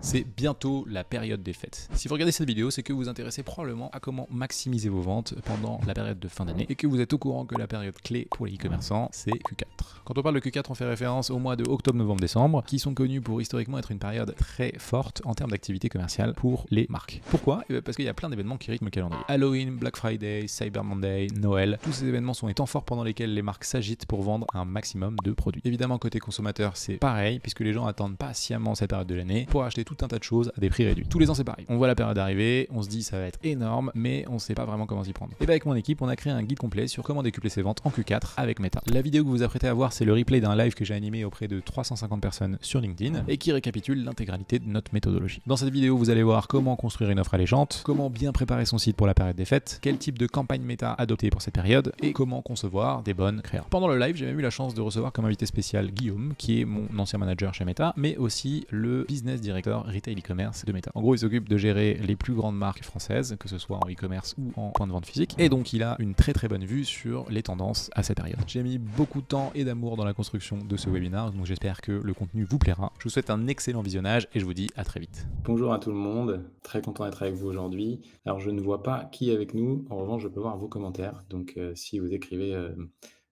C'est bientôt la période des fêtes. Si vous regardez cette vidéo, c'est que vous vous intéressez probablement à comment maximiser vos ventes pendant la période de fin d'année et que vous êtes au courant que la période clé pour les e-commerçants, c'est Q4. Quand on parle de Q4, on fait référence au mois de octobre, novembre, décembre, qui sont connus pour historiquement être une période très forte en termes d'activité commerciale pour les marques. Pourquoi ? Parce qu'il y a plein d'événements qui rythment le calendrier. Halloween, Black Friday, Cyber Monday, Noël, tous ces événements sont les temps forts pendant lesquels les marques s'agitent pour vendre un maximum de produits. Évidemment, côté consommateur, c'est pareil, puisque les gens attendent patiemment cette période de l'année pour acheter tout un tas de choses à des prix réduits. Tous les ans, c'est pareil. On voit la période arriver, on se dit ça va être énorme, mais on sait pas vraiment comment s'y prendre. Et bien avec mon équipe, on a créé un guide complet sur comment décupler ses ventes en Q4 avec Meta. La vidéo que vous vous apprêtez à voir, c'est le replay d'un live que j'ai animé auprès de 350 personnes sur LinkedIn et qui récapitule l'intégralité de notre méthodologie. Dans cette vidéo, vous allez voir comment construire une offre alléchante, comment bien préparer son site pour la période des fêtes, quel type de campagne Meta adopter pour cette période et comment concevoir des bonnes créas. Pendant le live, j'ai même eu la chance de recevoir comme invité spécial Guillaume, qui est mon ancien manager chez Meta, mais aussi le business director retail e-commerce de Meta. En gros, il s'occupe de gérer les plus grandes marques françaises, que ce soit en e-commerce ou en point de vente physique, et donc il a une très très bonne vue sur les tendances à cette période. J'ai mis beaucoup de temps et d'amour dans la construction de ce webinaire, donc j'espère que le contenu vous plaira. Je vous souhaite un excellent visionnage et je vous dis à très vite. Bonjour à tout le monde, très content d'être avec vous aujourd'hui. Alors je ne vois pas qui est avec nous, en revanche je peux voir vos commentaires, donc si vous écrivez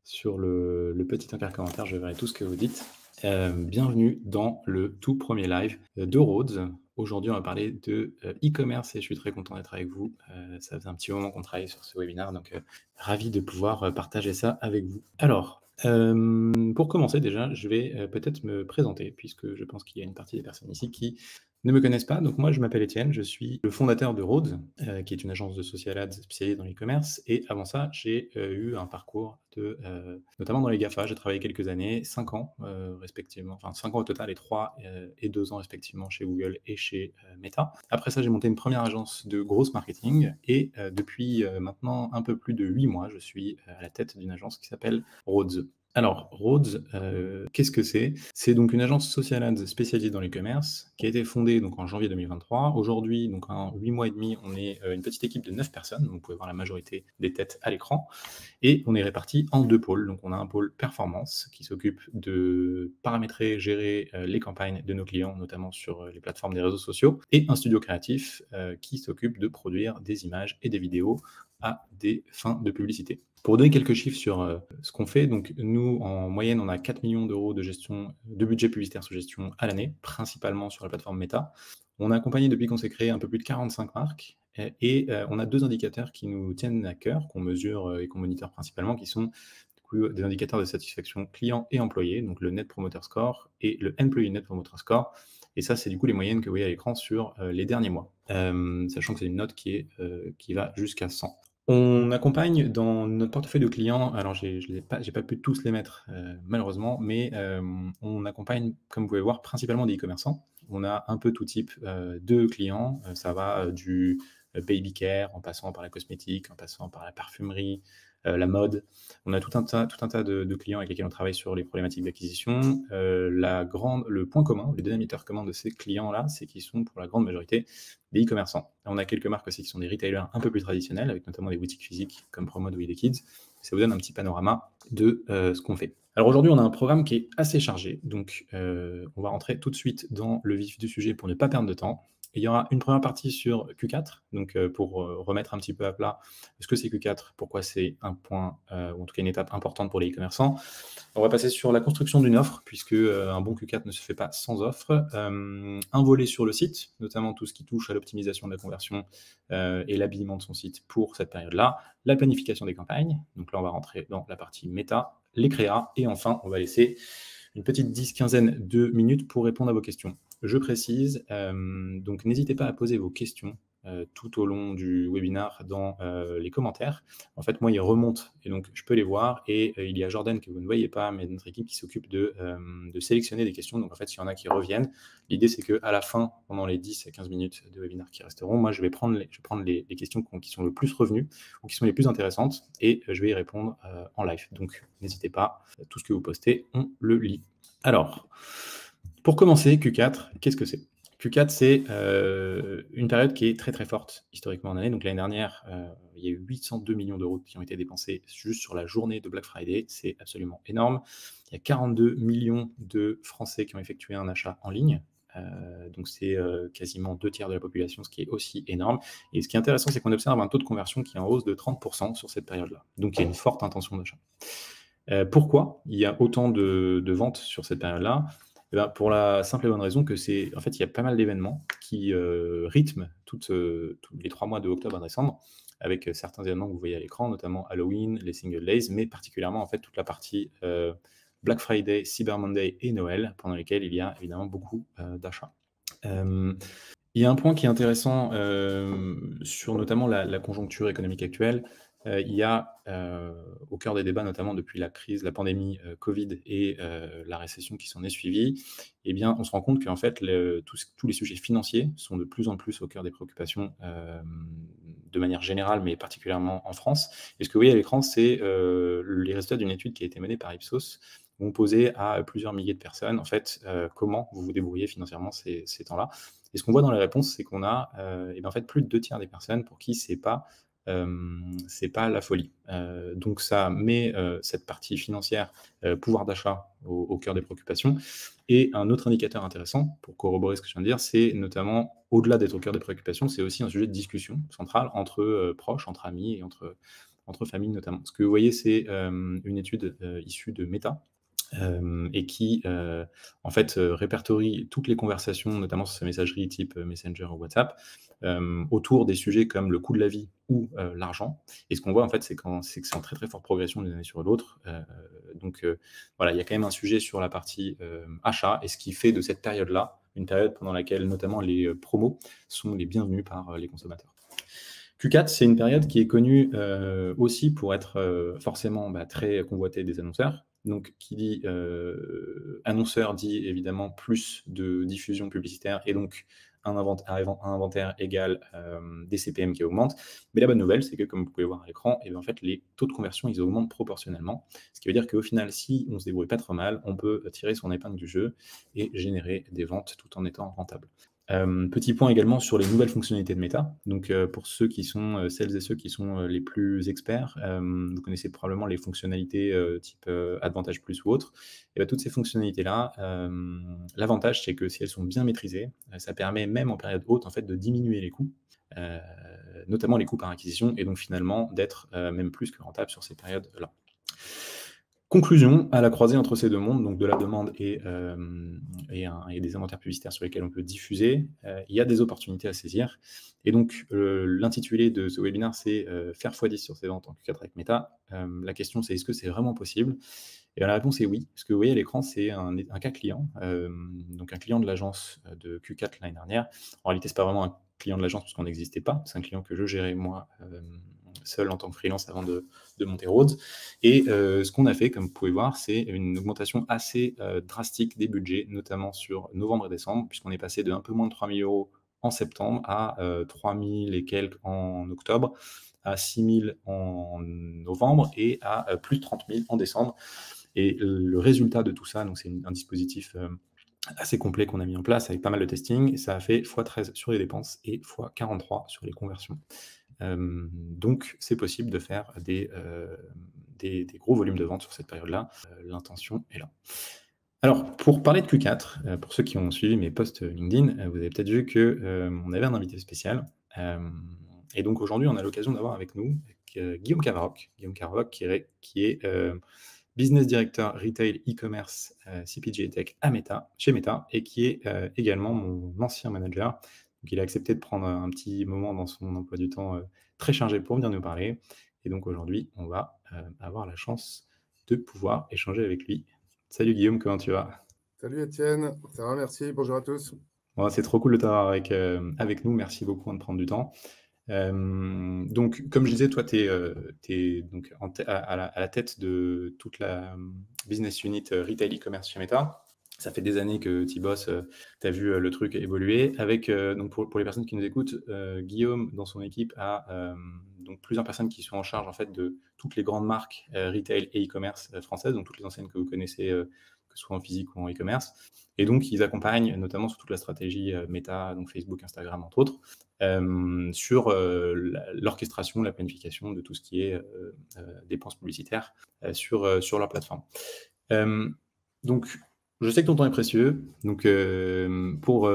sur le petit encart commentaire, je verrai tout ce que vous dites. Bienvenue dans le tout premier live de Rhodes. Aujourd'hui, on va parler de e-commerce et je suis très content d'être avec vous. Ça faisait un petit moment qu'on travaille sur ce webinaire, donc ravi de pouvoir partager ça avec vous. Alors, pour commencer déjà, je vais peut-être me présenter, puisque je pense qu'il y a une partie des personnes ici qui ne me connaissent pas. Donc moi, je m'appelle Étienne, je suis le fondateur de Rhodes, qui est une agence de social ads spécialisée dans l'e-commerce. Et avant ça, j'ai eu un parcours notamment dans les GAFA. J'ai travaillé quelques années, 5 ans respectivement, enfin 5 ans au total et 3 et 2 ans respectivement chez Google et chez Meta. Après ça, j'ai monté une première agence de grosse marketing et depuis maintenant un peu plus de 8 mois, je suis à la tête d'une agence qui s'appelle Rhodes. Alors, Rhodes, qu'est-ce que c'est ? C'est donc une agence social ads spécialisée dans l'e-commerce qui a été fondée donc en janvier 2023. Aujourd'hui, donc en 8 mois et demi, on est une petite équipe de 9 personnes. Donc vous pouvez voir la majorité des têtes à l'écran. Et on est répartis en 2 pôles. Donc on a un pôle performance qui s'occupe de paramétrer, gérer les campagnes de nos clients, notamment sur les plateformes des réseaux sociaux, et un studio créatif qui s'occupe de produire des images et des vidéos à des fins de publicité. Pour donner quelques chiffres sur ce qu'on fait, donc nous, en moyenne, on a 4 millions d'euros de budget publicitaire sous gestion à l'année, principalement sur la plateforme Meta. On a accompagné depuis qu'on s'est créé un peu plus de 45 marques et on a 2 indicateurs qui nous tiennent à cœur, qu'on mesure et qu'on moniteur principalement, qui sont des indicateurs de satisfaction client et employé, donc le Net Promoter Score et le Employee Net Promoter Score. Et ça, c'est du coup les moyennes que vous voyez à l'écran sur les derniers mois, sachant que c'est une note qui va jusqu'à 100. On accompagne dans notre portefeuille de clients, alors j'ai pas pu tous les mettre malheureusement, mais on accompagne, comme vous pouvez voir, principalement des e-commerçants. On a un peu tout type de clients, ça va du baby care, en passant par la cosmétique, en passant par la parfumerie, la mode. On a tout un tas de clients avec lesquels on travaille sur les problématiques d'acquisition. Le point commun, les dénominateurs communs de ces clients-là, c'est qu'ils sont pour la grande majorité des e-commerçants. On a quelques marques aussi qui sont des retailers un peu plus traditionnels, avec notamment des boutiques physiques comme Promode ou eDekids. Ça vous donne un petit panorama de ce qu'on fait. Alors aujourd'hui, on a un programme qui est assez chargé, donc on va rentrer tout de suite dans le vif du sujet pour ne pas perdre de temps. Il y aura une première partie sur Q4, donc pour remettre un petit peu à plat ce que c'est Q4, pourquoi c'est un point, ou en tout cas une étape importante pour les e-commerçants. On va passer sur la construction d'une offre, puisque un bon Q4 ne se fait pas sans offre. Un volet sur le site, notamment tout ce qui touche à l'optimisation de la conversion et l'habillement de son site pour cette période-là. La planification des campagnes, donc là on va rentrer dans la partie méta, les créas, et enfin on va laisser une petite 10-15 de minutes pour répondre à vos questions. Je précise, donc n'hésitez pas à poser vos questions tout au long du webinaire dans les commentaires. En fait, moi, ils remontent et donc je peux les voir. Et il y a Jordan que vous ne voyez pas, mais notre équipe qui s'occupe de sélectionner des questions. Donc en fait, il y en a qui reviennent. L'idée, c'est qu'à la fin, pendant les 10 à 15 minutes de webinaire qui resteront, moi, je vais prendre les questions qui sont le plus revenues ou qui sont les plus intéressantes et je vais y répondre en live. Donc n'hésitez pas, tout ce que vous postez, on le lit. Alors, pour commencer, Q4, qu'est-ce que c'est ? Q4, c'est une période qui est très très forte historiquement en année. Donc l'année dernière, il y a eu 802 millions d'euros qui ont été dépensés juste sur la journée de Black Friday. C'est absolument énorme. Il y a 42 millions de Français qui ont effectué un achat en ligne. Donc c'est quasiment 2/3 de la population, ce qui est aussi énorme. Et ce qui est intéressant, c'est qu'on observe un taux de conversion qui est en hausse de 30% sur cette période-là. Donc il y a une forte intention d'achat. Pourquoi il y a autant de ventes sur cette période-là? Eh ben, pour la simple et bonne raison que en fait, il y a pas mal d'événements qui rythment tous les 3 mois de octobre à décembre, avec certains événements que vous voyez à l'écran, notamment Halloween, les Single Days, mais particulièrement en fait toute la partie Black Friday, Cyber Monday et Noël, pendant lesquels il y a évidemment beaucoup d'achats. Il y a un point qui est intéressant sur notamment la conjoncture économique actuelle. Il y a au cœur des débats, notamment depuis la crise, la pandémie Covid et la récession qui s'en est suivie, eh bien, on se rend compte qu'en fait, tous les sujets financiers sont de plus en plus au cœur des préoccupations de manière générale, mais particulièrement en France. Et ce que vous voyez à l'écran, c'est les résultats d'une étude qui a été menée par Ipsos, où on posait à plusieurs milliers de personnes, en fait, comment vous vous débrouillez financièrement ces temps-là. Et ce qu'on voit dans les réponses, c'est qu'on a eh bien, en fait, plus de 2/3 des personnes pour qui c'est pas la folie. Donc ça met cette partie financière, pouvoir d'achat au cœur des préoccupations. Et un autre indicateur intéressant, pour corroborer ce que je viens de dire, c'est notamment, au-delà d'être au cœur des préoccupations, c'est aussi un sujet de discussion centrale entre proches, entre amis et entre familles notamment. Ce que vous voyez, c'est une étude issue de Meta, et qui en fait répertorie toutes les conversations, notamment sur sa messagerie type Messenger ou WhatsApp, autour des sujets comme le coût de la vie ou l'argent. Et ce qu'on voit en fait, c'est que c'est en très très forte progression d'une année sur l'autre. Donc voilà, il y a quand même un sujet sur la partie achat, et ce qui fait de cette période-là une période pendant laquelle notamment les promos sont les bienvenus par les consommateurs. Q4, c'est une période qui est connue aussi pour être forcément très convoitée des annonceurs. Donc, qui dit annonceur dit évidemment plus de diffusion publicitaire et donc un inventaire égal des CPM qui augmentent. Mais la bonne nouvelle, c'est que, comme vous pouvez voir à l'écran, en fait, les taux de conversion, ils augmentent proportionnellement. Ce qui veut dire qu'au final, si on se débrouille pas trop mal, on peut tirer son épingle du jeu et générer des ventes tout en étant rentable. Petit point également sur les nouvelles fonctionnalités de Meta. Donc, pour celles et ceux qui sont les plus experts, vous connaissez probablement les fonctionnalités type Advantage Plus ou autres. Et bien, toutes ces fonctionnalités-là, l'avantage, c'est que si elles sont bien maîtrisées, ça permet même en période haute en fait, de diminuer les coûts, notamment les coûts par acquisition, et donc finalement d'être même plus que rentable sur ces périodes-là. Conclusion, à la croisée entre ces deux mondes, donc de la demande et des inventaires publicitaires sur lesquels on peut diffuser, il y a des opportunités à saisir. Et donc, l'intitulé de ce webinaire, c'est faire x10 sur ses ventes en Q4 avec Meta. La question, c'est est-ce que c'est vraiment possible? Et la réponse est oui. Ce que vous voyez à l'écran, c'est un cas client, donc un client de l'agence de Q4 l'année dernière. En réalité, ce n'est pas vraiment un client de l'agence parce qu'on n'existait pas. C'est un client que je gérais moi seul en tant que freelance avant de monter Rhodes. Et ce qu'on a fait, comme vous pouvez voir, c'est une augmentation assez drastique des budgets, notamment sur novembre et décembre, puisqu'on est passé de un peu moins de 3 000 € en septembre à 3 000 et quelques en octobre, à 6 000 en novembre et à plus de 30 000 en décembre. Et le résultat de tout ça, donc c'est un dispositif assez complet qu'on a mis en place avec pas mal de testing, et ça a fait x13 sur les dépenses et x43 sur les conversions. Donc c'est possible de faire des gros volumes de ventes sur cette période-là. L'intention est là. Alors, pour parler de Q4, pour ceux qui ont suivi mes posts LinkedIn, vous avez peut-être vu qu'on avait un invité spécial. Et donc aujourd'hui, on a l'occasion d'avoir avec nous Guillaume Cavaroc. Guillaume Cavaroc qui est Business Director Retail E-Commerce CPG Tech chez Meta, et qui est également mon ancien manager. Donc, il a accepté de prendre un petit moment dans son emploi du temps très chargé pour venir nous parler. Et donc aujourd'hui, on va avoir la chance de pouvoir échanger avec lui. Salut Guillaume, comment tu vas? Salut Étienne, ça va, merci, bonjour à tous. Bon, c'est trop cool de t'avoir avec nous, merci beaucoup de prendre du temps. Donc, comme je disais, toi, tu es donc à la tête de toute la business unit Retail e-commerce chez Meta. Ça fait des années que tu bosses, tu as vu le truc évoluer. Avec, donc pour les personnes qui nous écoutent, Guillaume, dans son équipe, a donc plusieurs personnes qui sont en charge en fait, de toutes les grandes marques retail et e-commerce françaises, donc toutes les anciennes que vous connaissez, que ce soit en physique ou en e-commerce. Et donc, ils accompagnent notamment sur toute la stratégie Meta, donc Facebook, Instagram, entre autres, sur l'orchestration, la planification de tout ce qui est dépenses publicitaires sur leur plateforme. Donc, Je sais que ton temps est précieux, donc pour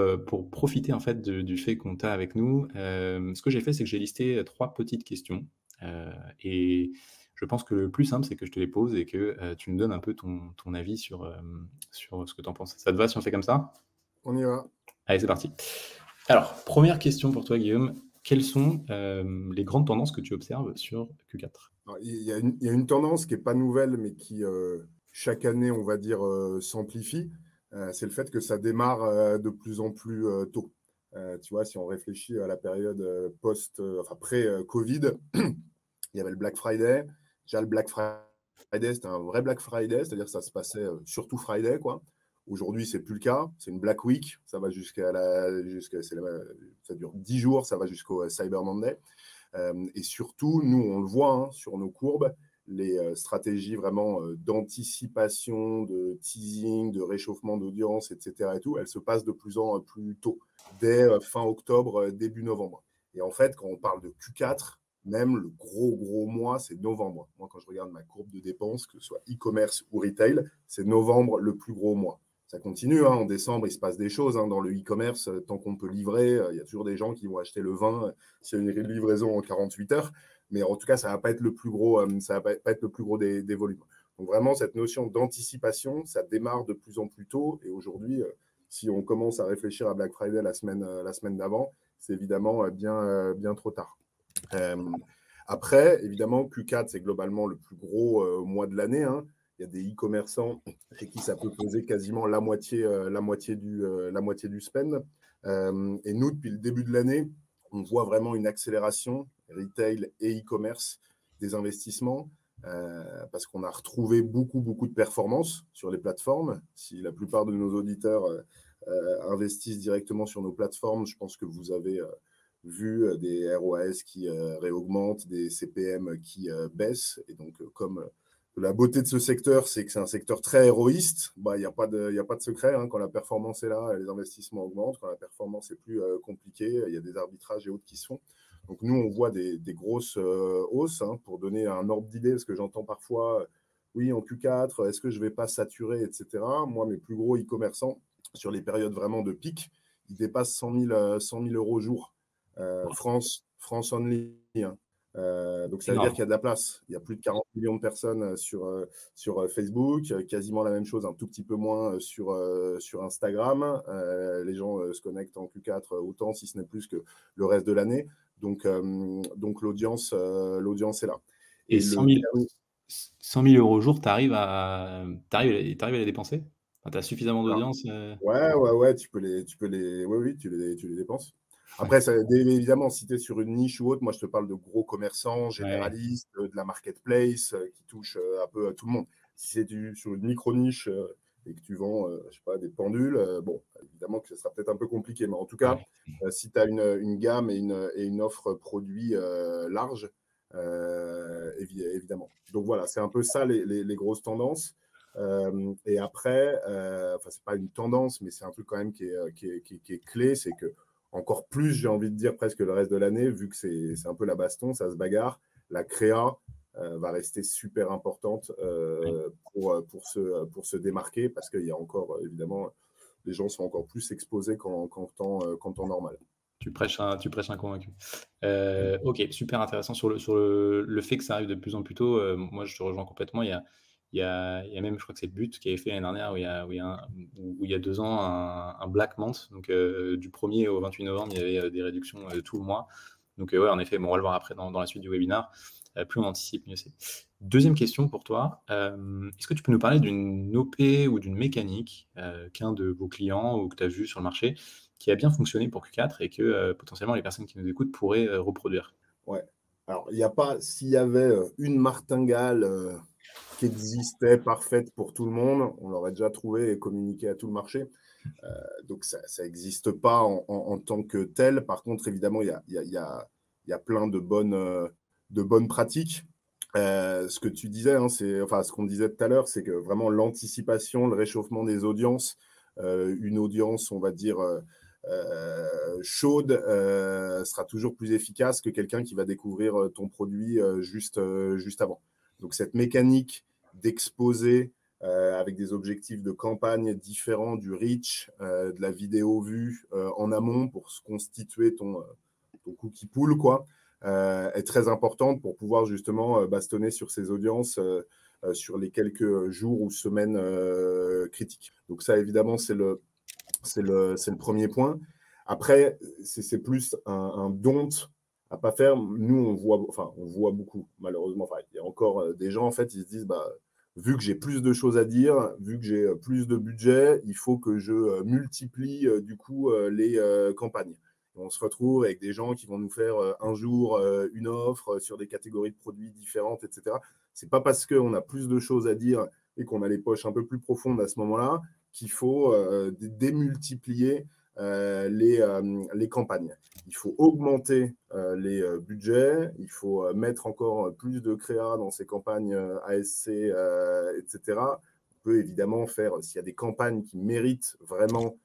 profiter en fait du fait qu'on t'a avec nous, ce que j'ai fait, c'est que j'ai listé 3 petites questions, et je pense que le plus simple, c'est que je te les pose et que, tu me donnes un peu ton avis sur ce que tu en penses. Ça te va si on fait comme ça? On y va. Allez, c'est parti. Alors, première question pour toi, Guillaume. Quelles sont, les grandes tendances que tu observes sur Q4? Alors, il y a une tendance qui n'est pas nouvelle, mais qui, chaque année, on va dire, s'amplifie. C'est le fait que ça démarre de plus en plus tôt. Tu vois, si on réfléchit à la période enfin pré-Covid, il y avait le Black Friday. Déjà, le Black Friday, c'était un vrai Black Friday, c'est-à-dire que ça se passait surtout Friday, quoi. Aujourd'hui, c'est plus le cas. C'est une Black Week. Ça va ça dure 10 jours. Ça va jusqu'au Cyber Monday. Et surtout, nous, on le voit hein, sur nos courbes, les stratégies vraiment d'anticipation, de teasing, de réchauffement d'audience, etc. Et tout, elles se passent de plus en plus tôt, dès fin octobre, début novembre. Et en fait, quand on parle de Q4, même le gros mois, c'est novembre. Moi, quand je regarde ma courbe de dépenses, que ce soit e-commerce ou retail, c'est novembre le plus gros mois. Ça continue, hein, en décembre, il se passe des choses hein, dans le e-commerce. Tant qu'on peut livrer, il y a toujours des gens qui vont acheter le vin s'il y a une livraison en 48 heures. Mais en tout cas, ça ne va pas être le plus gros, des volumes. Donc vraiment, cette notion d'anticipation, ça démarre de plus en plus tôt. Et aujourd'hui, si on commence à réfléchir à Black Friday la semaine d'avant, c'est évidemment bien trop tard. Après, évidemment, Q4, c'est globalement le plus gros mois de l'année. Hein. Il y a des e-commerçants chez qui ça peut peser quasiment la moitié du spend. Et nous, depuis le début de l'année, on voit vraiment une accélération retail et e-commerce des investissements parce qu'on a retrouvé beaucoup de performances sur les plateformes. Si la plupart de nos auditeurs investissent directement sur nos plateformes, je pense que vous avez vu des ROAS qui réaugmentent, des CPM qui baissent. Et donc, comme la beauté de ce secteur, c'est que c'est un secteur très héroïste. Bah, il n'y a pas de secret. Hein. Quand la performance est là, les investissements augmentent. Quand la performance est plus compliquée, il y a des arbitrages et autres qui se font. Donc, nous, on voit des grosses hausses. Hein, pour donner un ordre d'idée, parce que j'entends parfois, oui, en Q4, est-ce que je ne vais pas saturer, etc. Moi, mes plus gros e-commerçants, sur les périodes vraiment de pic, ils dépassent 100 000 euros jour. France only. Hein. Donc, ça veut dire qu'il y a de la place. Il y a plus de 40 millions de personnes sur Facebook, quasiment la même chose, un tout petit peu moins sur Instagram. Les gens se connectent en Q4 autant, si ce n'est plus que le reste de l'année. Donc l'audience est là. Et 100 000 euros au jour, tu arrives à les dépenser? Enfin, tu as suffisamment d'audience Ouais, tu peux les dépenses. Après, évidemment, si tu es sur une niche ou autre, moi je te parle de gros commerçants, généralistes, de la marketplace qui touche un peu à tout le monde. Si c'est sur une micro-niche et que tu vends, je sais pas, des pendules, bon, évidemment que ce sera peut-être un peu compliqué, mais en tout cas, si tu as une gamme et une offre produit large, évidemment. Donc voilà, c'est un peu ça les grosses tendances. Et après, c'est pas une tendance, mais c'est un truc quand même qui est clé, c'est que encore plus, j'ai envie de dire presque le reste de l'année, vu que c'est un peu la baston, ça se bagarre, la créa va rester super importante pour se démarquer, parce qu'il y a encore, évidemment, les gens sont encore plus exposés qu'en temps normal. Tu prêches un convaincu. Ok, super intéressant sur le fait que ça arrive de plus en plus tôt. Moi, je te rejoins complètement. Il y a même, je crois que c'est But qui avait fait l'année dernière, où il y a 2 ans, un Black Month. Donc, du 1er au 28 novembre, il y avait des réductions tout le mois. Donc, ouais, en effet, bon, on va le voir après dans la suite du webinaire. Plus on anticipe, mieux c'est. Deuxième question pour toi. Est-ce que tu peux nous parler d'une OP ou d'une mécanique qu'un de vos clients ou que tu as vu sur le marché qui a bien fonctionné pour Q4 et que potentiellement les personnes qui nous écoutent pourraient reproduire? Ouais. Alors, il n'y a pas, s'il y avait une martingale qui existait parfaite pour tout le monde, on l'aurait déjà trouvé et communiqué à tout le marché. Donc, ça n'existe pas en tant que tel. Par contre, évidemment, il y a plein de bonnes pratiques. Ce que tu disais, hein, ce qu'on disait tout à l'heure, c'est que vraiment l'anticipation, le réchauffement des audiences, une audience, on va dire, chaude sera toujours plus efficace que quelqu'un qui va découvrir ton produit juste avant. Donc cette mécanique d'exposer avec des objectifs de campagne différents du reach, de la vidéo vue en amont pour se constituer ton cookie pool, quoi, est très importante pour pouvoir justement bastonner sur ces audiences sur les quelques jours ou semaines critiques. Donc ça, évidemment, c'est le premier point. Après, c'est plus un don't à pas faire. Nous, on voit beaucoup, malheureusement. Enfin, il y a encore des gens, en fait, ils se disent, vu que j'ai plus de choses à dire, vu que j'ai plus de budget, il faut que je multiplie du coup les campagnes. Et on se retrouve avec des gens qui vont nous faire un jour une offre sur des catégories de produits différentes, etc. C'est pas parce qu'on a plus de choses à dire et qu'on a les poches un peu plus profondes à ce moment-là qu'il faut démultiplier les campagnes. Il faut augmenter les budgets, il faut mettre encore plus de créa dans ces campagnes ASC, etc. On peut évidemment faire, s'il y a des campagnes qui méritent vraiment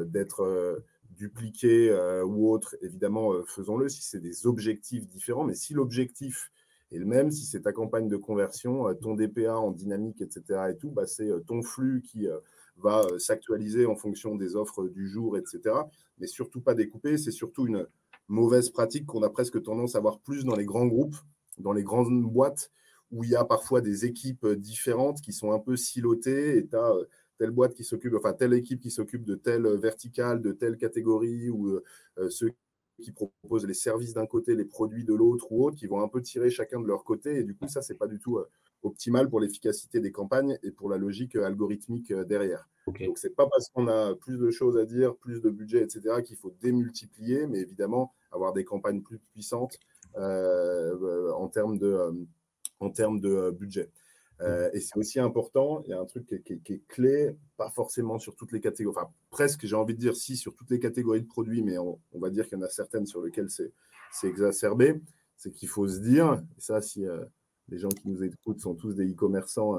d'être dupliquées ou autres, évidemment, faisons-le si c'est des objectifs différents. Mais si l'objectif est le même, si c'est ta campagne de conversion, ton DPA en dynamique, etc., et tout, c'est ton flux qui va s'actualiser en fonction des offres du jour, etc. Mais surtout pas découper. C'est surtout une mauvaise pratique qu'on a presque tendance à voir plus dans les grands groupes, dans les grandes boîtes, où il y a parfois des équipes différentes qui sont un peu silotées et tu as telle boîte qui s'occupe, enfin telle équipe qui s'occupe de telle verticale, de telle catégorie, ou ceux qui proposent les services d'un côté, les produits de l'autre ou autre, qui vont un peu tirer chacun de leur côté. Et du coup, ça, c'est pas du tout optimal pour l'efficacité des campagnes et pour la logique algorithmique derrière. Okay. Donc, c'est pas parce qu'on a plus de choses à dire, plus de budget, etc., qu'il faut démultiplier, mais évidemment, avoir des campagnes plus puissantes en termes de budget. Et c'est aussi important, il y a un truc qui est clé, pas forcément sur toutes les catégories, enfin presque, j'ai envie de dire si, sur toutes les catégories de produits, mais on va dire qu'il y en a certaines sur lesquelles c'est exacerbé, c'est qu'il faut se dire, et ça, si les gens qui nous écoutent sont tous des e-commerçants,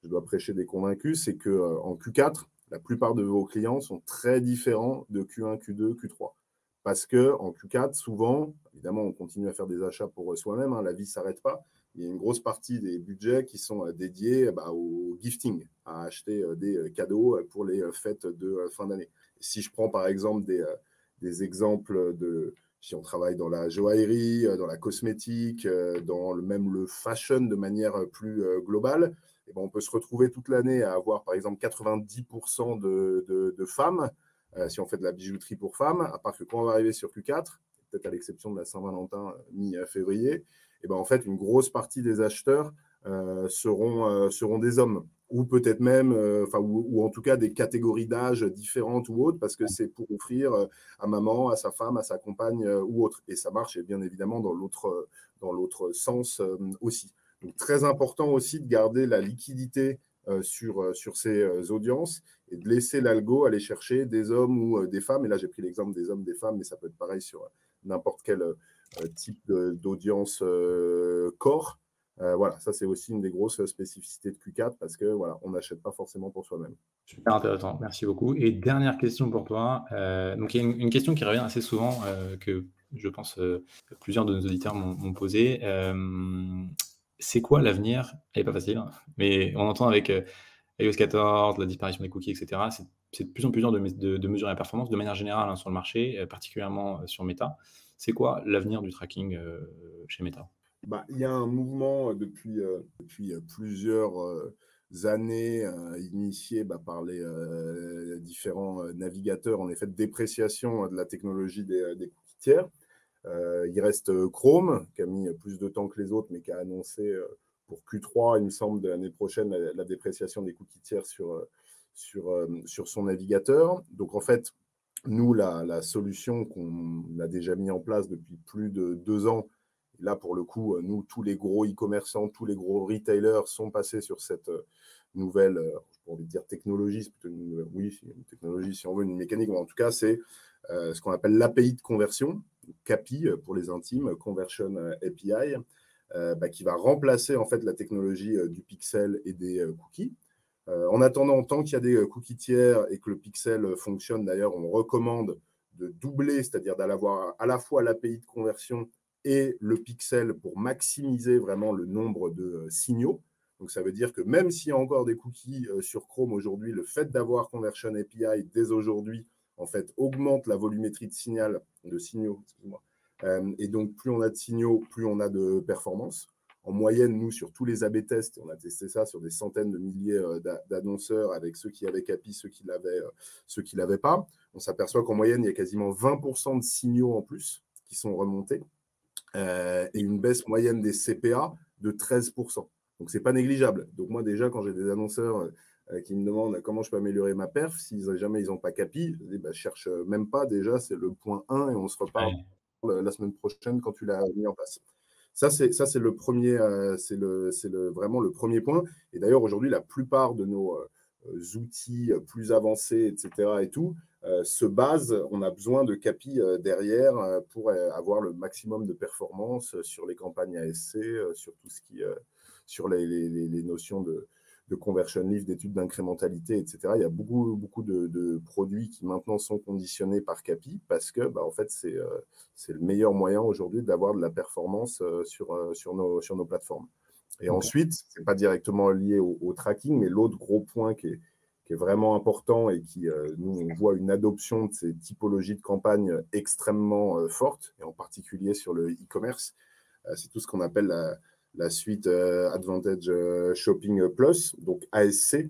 je dois prêcher des convaincus, c'est qu'en Q4, la plupart de vos clients sont très différents de Q1, Q2, Q3. Parce qu'en Q4, souvent, évidemment, on continue à faire des achats pour soi-même, la vie ne s'arrête pas. Il y a une grosse partie des budgets qui sont dédiés au gifting, à acheter des cadeaux pour les fêtes de fin d'année. Si je prends par exemple des exemples si on travaille dans la joaillerie, dans la cosmétique, dans même le fashion de manière plus globale, on peut se retrouver toute l'année à avoir par exemple 90% de femmes, si on fait de la bijouterie pour femmes, à part que quand on va arriver sur Q4, peut-être à l'exception de la Saint-Valentin mi-février, en fait, une grosse partie des acheteurs seront des hommes, ou peut-être même, ou en tout cas des catégories d'âge différentes ou autres, parce que c'est pour offrir à maman, à sa femme, à sa compagne ou autre. Et ça marche, et bien évidemment, dans l'autre sens aussi. Donc, très important aussi de garder la liquidité sur ces audiences et de laisser l'algo aller chercher des hommes ou des femmes. Et là, j'ai pris l'exemple des hommes, des femmes, mais ça peut être pareil sur n'importe quel type d'audience core. Voilà, ça c'est aussi une des grosses spécificités de Q4 parce que voilà, on n'achète pas forcément pour soi-même. Super intéressant, merci beaucoup. Et dernière question pour toi. Donc il y a une question qui revient assez souvent que je pense plusieurs de nos auditeurs m'ont posée. C'est quoi l'avenir? Elle n'est pas facile, hein, mais on entend avec iOS 14, la disparition des cookies, etc. C'est de plus en plus dur de mesurer la performance de manière générale sur le marché, particulièrement sur Meta. C'est quoi l'avenir du tracking chez Meta? Il y a un mouvement depuis plusieurs années initié par les différents navigateurs, en effet, de dépréciation de la technologie des cookies tiers. Il reste Chrome, qui a mis plus de temps que les autres, mais qui a annoncé pour Q3, il me semble, de l'année prochaine, la dépréciation des cookies tiers sur son navigateur. Donc, en fait, nous, la solution qu'on a déjà mis en place depuis plus de 2 ans, là, pour le coup, nous, tous les gros e-commerçants, tous les gros retailers sont passés sur cette nouvelle, pour dire technologie, c'est plutôt oui, une technologie, si on veut, une mécanique, mais en tout cas, c'est ce qu'on appelle l'API de conversion, CAPI pour les intimes, Conversion API, qui va remplacer en fait la technologie du pixel et des cookies. En attendant, tant qu'il y a des cookies tiers et que le pixel fonctionne, d'ailleurs, on recommande de doubler, c'est-à-dire d'avoir à la fois l'API de conversion et le pixel pour maximiser vraiment le nombre de signaux. Donc, ça veut dire que même s'il y a encore des cookies sur Chrome aujourd'hui, le fait d'avoir Conversion API dès aujourd'hui, en fait, augmente la volumétrie de signaux, excuse-moi. Et donc, plus on a de signaux, plus on a de performance. En moyenne, nous, sur tous les A/B tests, on a testé ça sur des centaines de milliers d'annonceurs avec ceux qui avaient CAPI, ceux qui l'avaient pas. On s'aperçoit qu'en moyenne, il y a quasiment 20% de signaux en plus qui sont remontés et une baisse moyenne des CPA de 13%. Donc, ce n'est pas négligeable. Donc, moi, déjà, quand j'ai des annonceurs qui me demandent comment je peux améliorer ma perf, si jamais ils n'ont pas CAPI, je dis, bah, cherche même pas. Déjà, c'est le point 1 et on se reparle la semaine prochaine quand tu l'as mis en place. Ça, c'est le premier, vraiment le premier point. Et d'ailleurs, aujourd'hui, la plupart de nos outils plus avancés, etc., et tout, se basent, on a besoin de CAPI derrière pour avoir le maximum de performance sur les campagnes ASC, sur tout ce qui, sur les notions de conversion lift, d'études d'incrémentalité, etc. Il y a beaucoup de produits qui maintenant sont conditionnés par CAPI parce que, en fait, c'est le meilleur moyen aujourd'hui d'avoir de la performance sur nos plateformes. Et ensuite, ce n'est pas directement lié au tracking, mais l'autre gros point qui est vraiment important et qui, nous, on voit une adoption de ces typologies de campagnes extrêmement fortes, et en particulier sur le e-commerce, c'est tout ce qu'on appelle la suite Advantage Shopping Plus, donc ASC,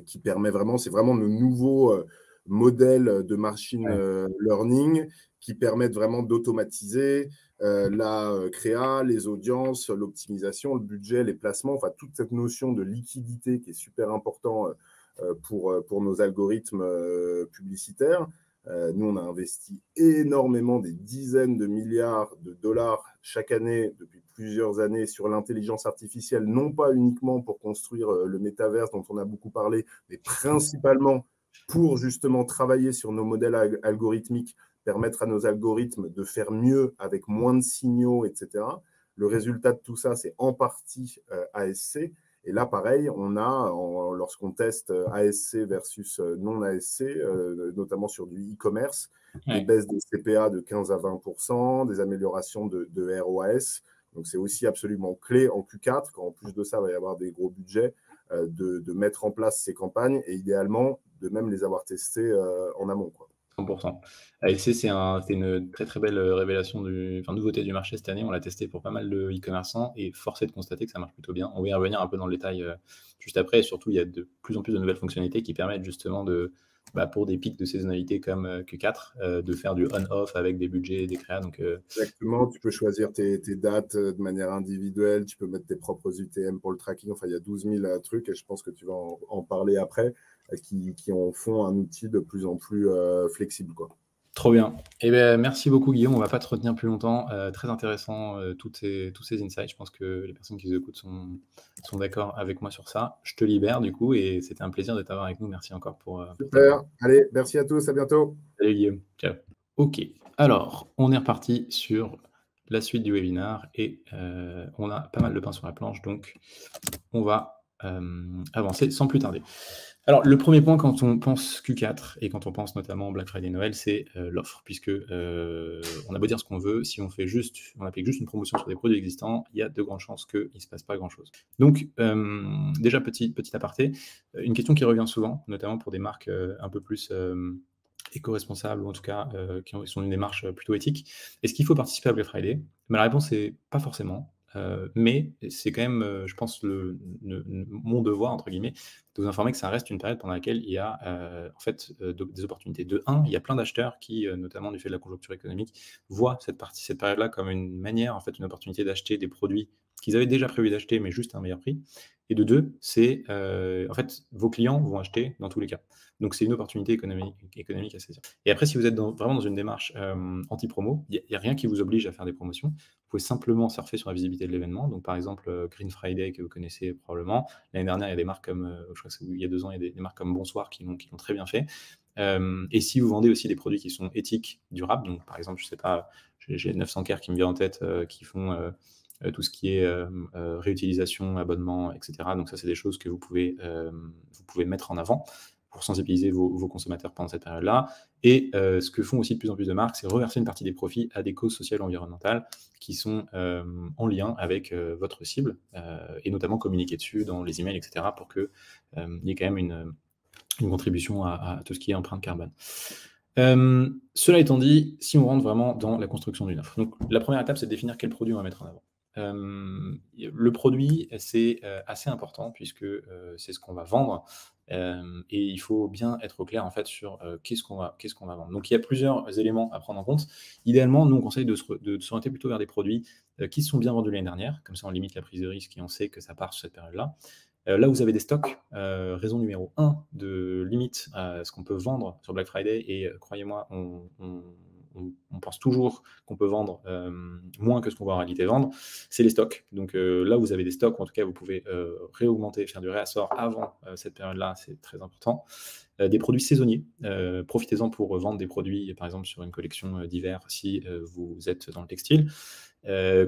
qui permet vraiment, c'est vraiment le nouveau modèle de machine learning qui permettent vraiment d'automatiser la créa, les audiences, l'optimisation, le budget, les placements, enfin toute cette notion de liquidité qui est super important pour nos algorithmes publicitaires. Nous, on a investi énormément, des dizaines de milliards de dollars chaque année, depuis plusieurs années, sur l'intelligence artificielle, non pas uniquement pour construire le métaverse dont on a beaucoup parlé, mais principalement pour justement travailler sur nos modèles algorithmiques, permettre à nos algorithmes de faire mieux avec moins de signaux, etc. Le résultat de tout ça, c'est en partie ASC. Et là, pareil, on a, lorsqu'on teste ASC versus non ASC, notamment sur du e-commerce, des baisses de CPA de 15 à 20%, des améliorations de ROAS. Donc, c'est aussi absolument clé en Q4, quand en plus de ça, il va y avoir des gros budgets, de mettre en place ces campagnes et idéalement, de même les avoir testées en amont, quoi. 100%. ASC, c'est une très très belle révélation, nouveauté du marché cette année. On l'a testé pour pas mal de e-commerçants et force est de constater que ça marche plutôt bien. On va y revenir un peu dans le détail juste après. Et surtout, il y a de plus en plus de nouvelles fonctionnalités qui permettent justement pour des pics de saisonnalité comme Q4, de faire du on-off avec des budgets, des créas. Donc, exactement, tu peux choisir tes dates de manière individuelle, tu peux mettre tes propres UTM pour le tracking. Enfin, il y a 12 000 trucs et je pense que tu vas en parler après, qui en font un outil de plus en plus flexible, quoi. Trop bien. Eh bien, merci beaucoup, Guillaume. On ne va pas te retenir plus longtemps. Très intéressant, tous ces insights. Je pense que les personnes qui nous écoutent sont d'accord avec moi sur ça. Je te libère, du coup, et c'était un plaisir de t'avoir avec nous. Merci encore pour super. Allez, merci à tous. À bientôt. Salut, Guillaume. Ciao. OK. Alors, on est reparti sur la suite du webinar et on a pas mal de pain sur la planche. Donc, on va avancer sans plus tarder. Alors, le premier point quand on pense Q4 et quand on pense notamment Black Friday Noël, c'est l'offre, puisque on a beau dire ce qu'on veut, si on applique juste une promotion sur des produits existants, il y a de grandes chances qu'il ne se passe pas grand-chose. Donc, déjà, petit aparté, une question qui revient souvent, notamment pour des marques un peu plus éco-responsables, ou en tout cas qui sont une démarche plutôt éthique. Est-ce qu'il faut participer à Black Friday ? La réponse est pas forcément. Mais c'est quand même, je pense, mon devoir, entre guillemets, de vous informer que ça reste une période pendant laquelle il y a en fait des opportunités. De un, il y a plein d'acheteurs qui, notamment du fait de la conjoncture économique, voient cette période-là comme une manière, en fait, une opportunité d'acheter des produits qu'ils avaient déjà prévu d'acheter, mais juste à un meilleur prix. Et de deux, c'est en fait, vos clients vont acheter dans tous les cas. Donc, c'est une opportunité économique à saisir. Et après, si vous êtes vraiment dans une démarche anti-promo, il n'y a rien qui vous oblige à faire des promotions. Vous pouvez simplement surfer sur la visibilité de l'événement. Donc, par exemple, Green Friday, que vous connaissez probablement. L'année dernière, il y a des marques comme, je crois que il y a 2 ans, il y a des marques comme Bonsoir qui l'ont très bien fait. Et si vous vendez aussi des produits qui sont éthiques, durables, donc par exemple, je ne sais pas, j'ai 900 Care qui me vient en tête, qui font tout ce qui est réutilisation, abonnement, etc. Donc ça, c'est des choses que vous pouvez mettre en avant. Vous pour sensibiliser vos consommateurs pendant cette période-là. Et ce que font aussi de plus en plus de marques, c'est reverser une partie des profits à des causes sociales et environnementales qui sont en lien avec votre cible, et notamment communiquer dessus dans les emails, etc., pour qu'il y ait quand même une contribution à tout ce qui est empreinte carbone. Cela étant dit, si on rentre vraiment dans la construction d'une offre, donc la première étape, c'est de définir quel produit on va mettre en avant. Le produit, c'est assez important puisque c'est ce qu'on va vendre, et il faut bien être au clair en fait sur qu'est-ce qu'on va vendre. Donc il y a plusieurs éléments à prendre en compte. Idéalement, nous on conseille de s'orienter plutôt vers des produits qui se sont bien vendus l'année dernière, comme ça on limite la prise de risque et on sait que ça part sur cette période-là. Là où vous avez des stocks, raison numéro 1 de limite à ce qu'on peut vendre sur Black Friday, et croyez-moi, on pense toujours qu'on peut vendre moins que ce qu'on va en réalité vendre, c'est les stocks. Donc là où vous avez des stocks, ou en tout cas vous pouvez réaugmenter, faire du réassort avant cette période-là, c'est très important. Des produits saisonniers, profitez-en pour vendre des produits, par exemple sur une collection d'hiver si vous êtes dans le textile.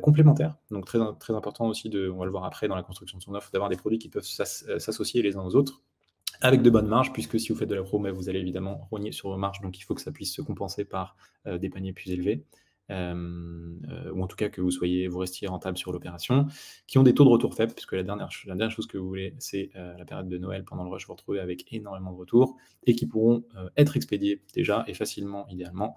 Complémentaires, donc très, très important aussi, on va le voir après dans la construction de son offre, d'avoir des produits qui peuvent s'associer les uns aux autres, avec de bonnes marges, puisque si vous faites de la promo, vous allez évidemment rogner sur vos marges, donc il faut que ça puisse se compenser par des paniers plus élevés, ou en tout cas que vous restiez rentable sur l'opération, qui ont des taux de retour faibles, puisque la dernière chose que vous voulez, c'est la période de Noël, pendant le rush, vous retrouvez avec énormément de retours, et qui pourront être expédiés déjà, et facilement, idéalement,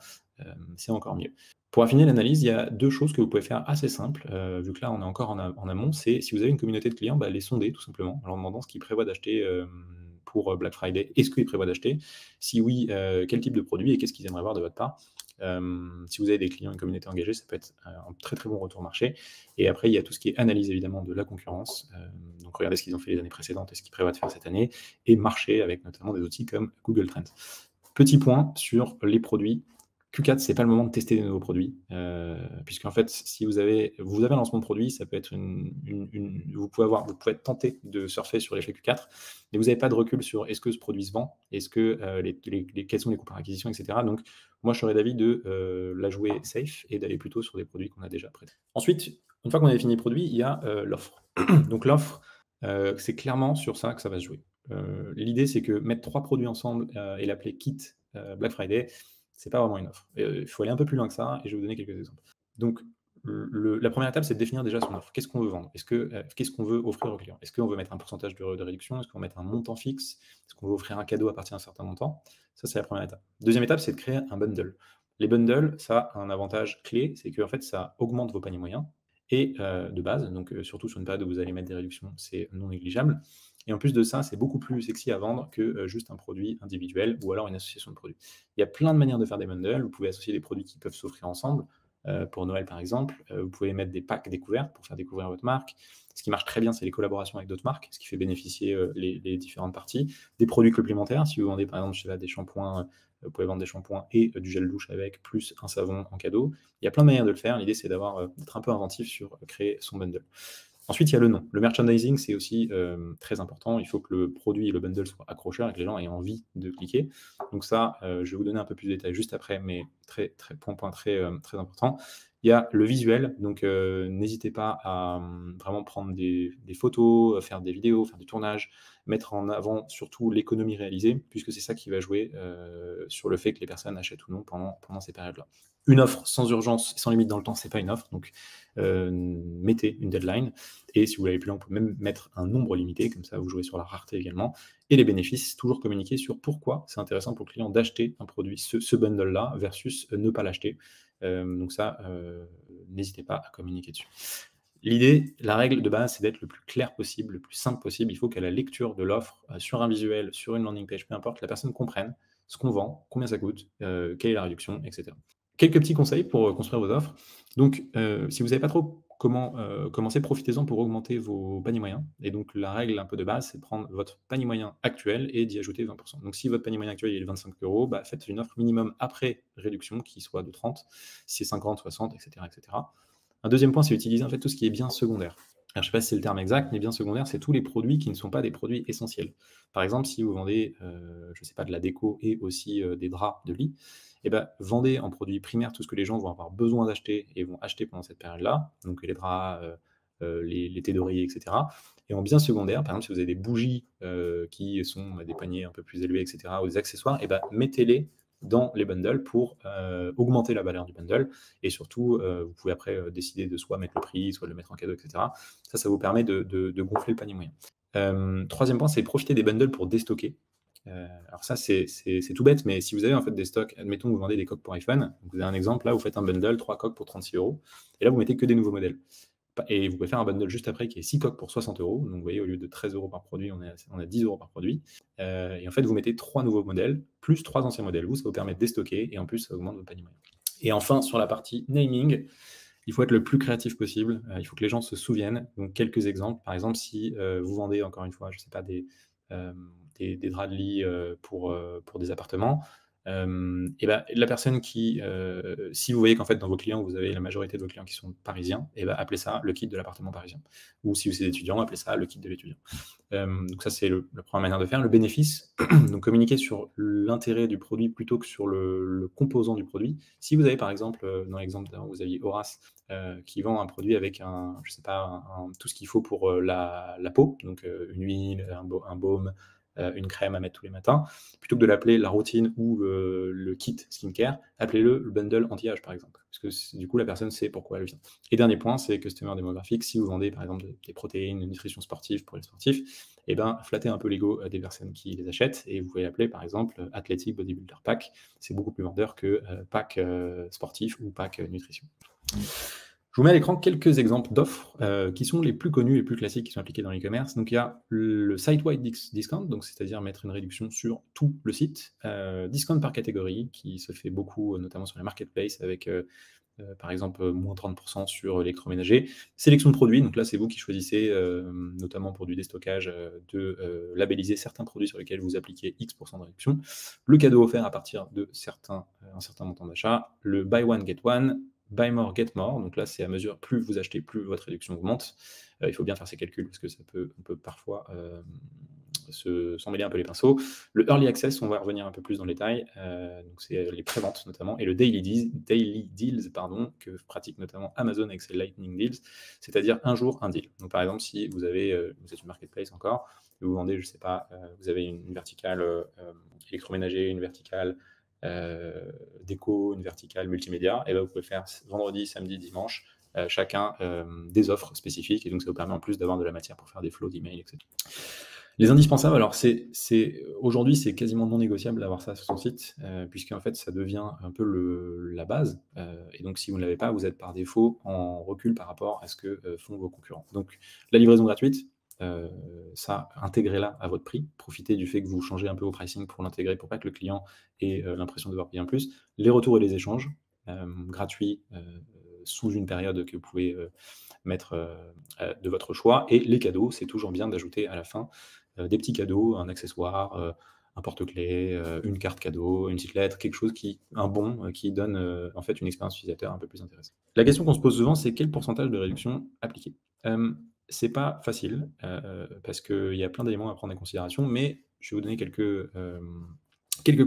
c'est encore mieux. Pour affiner l'analyse, il y a 2 choses que vous pouvez faire assez simples, vu que là on est encore en amont, c'est si vous avez une communauté de clients, les sonder tout simplement, en leur demandant ce qu'ils prévoient d'acheter pour Black Friday. Est-ce qu'ils prévoient d'acheter? Si oui, quel type de produit et qu'est-ce qu'ils aimeraient voir de votre part? Si vous avez des clients, une communauté engagée, ça peut être un très très bon retour marché. Et après, il y a tout ce qui est analyse évidemment de la concurrence. Donc regardez ce qu'ils ont fait les années précédentes et ce qu'ils prévoient de faire cette année, et marcher avec notamment des outils comme Google Trends. Petit point sur les produits. Q4, c'est pas le moment de tester des nouveaux produits, puisqu'en fait, si vous avez un lancement de produit, ça peut être vous pouvez être tenté de surfer sur l'effet Q4, mais vous n'avez pas de recul sur est-ce que ce produit se vend, est-ce que quels sont les coûts par acquisition, etc. Donc, moi, je serais d'avis de la jouer safe et d'aller plutôt sur des produits qu'on a déjà prêtés. Ensuite, une fois qu'on a défini le produit, il y a l'offre. Donc, l'offre, c'est clairement sur ça que ça va se jouer. L'idée, c'est que mettre 3 produits ensemble et l'appeler Kit Black Friday, c'est pas vraiment une offre. Il faut aller un peu plus loin que ça, et je vais vous donner quelques exemples. Donc, la première étape, c'est de définir déjà son offre. Qu'est-ce qu'on veut vendre? Qu'est-ce qu'on veut offrir au client? Est-ce qu'on veut mettre un pourcentage de réduction? Est-ce qu'on veut mettre un montant fixe? Est-ce qu'on veut offrir un cadeau à partir d'un certain montant? Ça, c'est la première étape. Deuxième étape, c'est de créer un bundle. Les bundles, ça a un avantage clé, c'est que en fait, ça augmente vos paniers moyens, et de base, donc surtout sur une période où vous allez mettre des réductions, c'est non négligeable. Et en plus de ça, c'est beaucoup plus sexy à vendre que juste un produit individuel ou alors une association de produits. Il y a plein de manières de faire des bundles. Vous pouvez associer des produits qui peuvent s'offrir ensemble. Pour Noël, par exemple, vous pouvez mettre des packs découvertes pour faire découvrir votre marque. Ce qui marche très bien, c'est les collaborations avec d'autres marques, ce qui fait bénéficier les différentes parties. Des produits complémentaires, si vous vendez par exemple, je sais pas, des shampoings, vous pouvez vendre des shampoings et du gel douche avec, plus un savon en cadeau. Il y a plein de manières de le faire. L'idée, c'est d'être un peu inventif sur créer son bundle. Ensuite, il y a le nom. Le merchandising, c'est aussi très important. Il faut que le produit et le bundle soient accrocheurs et que les gens aient envie de cliquer. Donc ça, je vais vous donner un peu plus de détails juste après, mais point très important. Il y a le visuel. Donc n'hésitez pas à vraiment prendre des photos, faire des vidéos, faire du tournage, mettre en avant surtout l'économie réalisée, puisque c'est ça qui va jouer sur le fait que les personnes achètent ou non pendant ces périodes-là. Une offre sans urgence, sans limite dans le temps, c'est pas une offre. Donc mettez une deadline. Et si vous l'avez plus loin, vous pouvez même mettre un nombre limité, comme ça vous jouez sur la rareté également. Et les bénéfices, toujours communiquer sur pourquoi c'est intéressant pour le client d'acheter un produit, ce bundle-là, versus ne pas l'acheter. Donc ça, n'hésitez pas à communiquer dessus. L'idée, la règle de base, c'est d'être le plus clair possible, le plus simple possible. Il faut qu'à la lecture de l'offre, sur un visuel, sur une landing page, peu importe, la personne comprenne ce qu'on vend, combien ça coûte, quelle est la réduction, etc. Quelques petits conseils pour construire vos offres. Donc, si vous ne savez pas trop comment commencer, profitez-en pour augmenter vos paniers moyens. Et donc, la règle un peu de base, c'est de prendre votre panier moyen actuel et d'y ajouter 20%. Donc, si votre panier moyen actuel est de 25 €, faites une offre minimum après réduction qui soit de 30, si c'est 50, 60, etc., etc. Un deuxième point, c'est utiliser en fait tout ce qui est bien secondaire. Alors, je ne sais pas si c'est le terme exact, mais bien secondaire, c'est tous les produits qui ne sont pas des produits essentiels. Par exemple, si vous vendez, je ne sais pas, de la déco et aussi des draps de lit, vendez en produits primaires tout ce que les gens vont avoir besoin d'acheter et vont acheter pendant cette période-là. Donc les draps, les thés d'oreiller, etc. Et en bien secondaire, par exemple, si vous avez des bougies qui sont des paniers un peu plus élevés, etc., ou des accessoires, et ben, mettez-les dans les bundles pour augmenter la valeur du bundle. Et surtout, vous pouvez après décider de soit mettre le prix, soit de le mettre en cadeau, etc. Ça vous permet de gonfler le panier moyen. Troisième point, c'est profiter des bundles pour déstocker. Alors ça, c'est tout bête, mais si vous avez en fait des stocks, admettons que vous vendez des coques pour iPhone, vous avez un exemple, là, vous faites un bundle, 3 coques pour 36 €, et là, vous mettez que des nouveaux modèles. Et vous pouvez faire un bundle juste après qui est 6 coques pour 60 €. Donc vous voyez, au lieu de 13 € par produit, on a 10 € par produit. Et en fait, vous mettez 3 nouveaux modèles, plus 3 anciens modèles. Ça vous permet de déstocker, et en plus, ça augmente votre panier moyen. Et enfin, sur la partie naming, il faut être le plus créatif possible. Il faut que les gens se souviennent. Donc quelques exemples. Par exemple, si vous vendez, encore une fois, je ne sais pas, des draps de lit pour des appartements, et ben, la personne qui, si vous voyez qu'en fait dans vos clients, vous avez la majorité de vos clients qui sont parisiens, et ben, appelez ça le kit de l'appartement parisien. Ou si vous êtes étudiant, appelez ça le kit de l'étudiant. Donc ça, c'est la première manière de faire. Le bénéfice, donc communiquer sur l'intérêt du produit plutôt que sur le composant du produit. Si vous avez par exemple, dans l'exemple d'avant, vous aviez Horace qui vend un produit avec je sais pas, tout ce qu'il faut pour la peau, donc une huile, un baume, une crème à mettre tous les matins, plutôt que de l'appeler la routine ou le kit skincare, appelez-le le bundle anti-âge par exemple, parce que du coup la personne sait pourquoi elle vient. Et dernier point, c'est customer démographique. Si vous vendez par exemple des protéines, une nutrition sportive pour les sportifs, et ben flattez un peu l'ego des personnes qui les achètent, et vous pouvez l'appeler par exemple Athletic Bodybuilder Pack. C'est beaucoup plus vendeur que pack sportif ou pack nutrition. Je vous mets à l'écran quelques exemples d'offres qui sont les plus connus, les plus classiques qui sont appliqués dans l'e-commerce. Donc il y a le site-wide discount, donc c'est-à-dire mettre une réduction sur tout le site. Discount par catégorie, qui se fait beaucoup, notamment sur les marketplaces, avec par exemple moins 30% sur l'électroménager. Sélection de produits, donc là c'est vous qui choisissez, notamment pour du déstockage, de labelliser certains produits sur lesquels vous appliquez X% de réduction. Le cadeau offert à partir de un certain montant d'achat. Le buy one, get one. Buy more, get more. Donc là, c'est à mesure, plus vous achetez, plus votre réduction augmente. Il faut bien faire ces calculs parce que on peut parfois s'en mêler un peu les pinceaux. Le early access, on va revenir un peu plus dans le détail. Donc c'est les préventes notamment. Et le daily deals, que pratique notamment Amazon avec ses lightning deals, c'est-à-dire un jour, un deal. Donc par exemple, si vous êtes une marketplace encore, vous vendez, je ne sais pas, vous avez une verticale électroménager, une verticale déco, une verticale multimédia, et ben vous pouvez faire vendredi, samedi, dimanche, chacun des offres spécifiques, et donc ça vous permet en plus d'avoir de la matière pour faire des flows d'emails, etc. Les indispensables, alors aujourd'hui c'est quasiment non négociable d'avoir ça sur son site, puisqu'en fait ça devient un peu la base, et donc si vous ne l'avez pas, vous êtes par défaut en recul par rapport à ce que font vos concurrents. Donc la livraison gratuite, ça, intégrez-la à votre prix. Profitez du fait que vous changez un peu au pricing pour l'intégrer, pour pas que le client ait l'impression de devoir payer un plus. Les retours et les échanges, gratuits, sous une période que vous pouvez mettre de votre choix. Et les cadeaux, c'est toujours bien d'ajouter à la fin des petits cadeaux, un accessoire, un porte-clés, une carte cadeau, une petite lettre, quelque chose un bon qui donne en fait une expérience utilisateur un peu plus intéressante. La question qu'on se pose souvent, c'est quel pourcentage de réduction appliquer. C'est pas facile parce qu'il y a plein d'éléments à prendre en considération, mais je vais vous donner quelques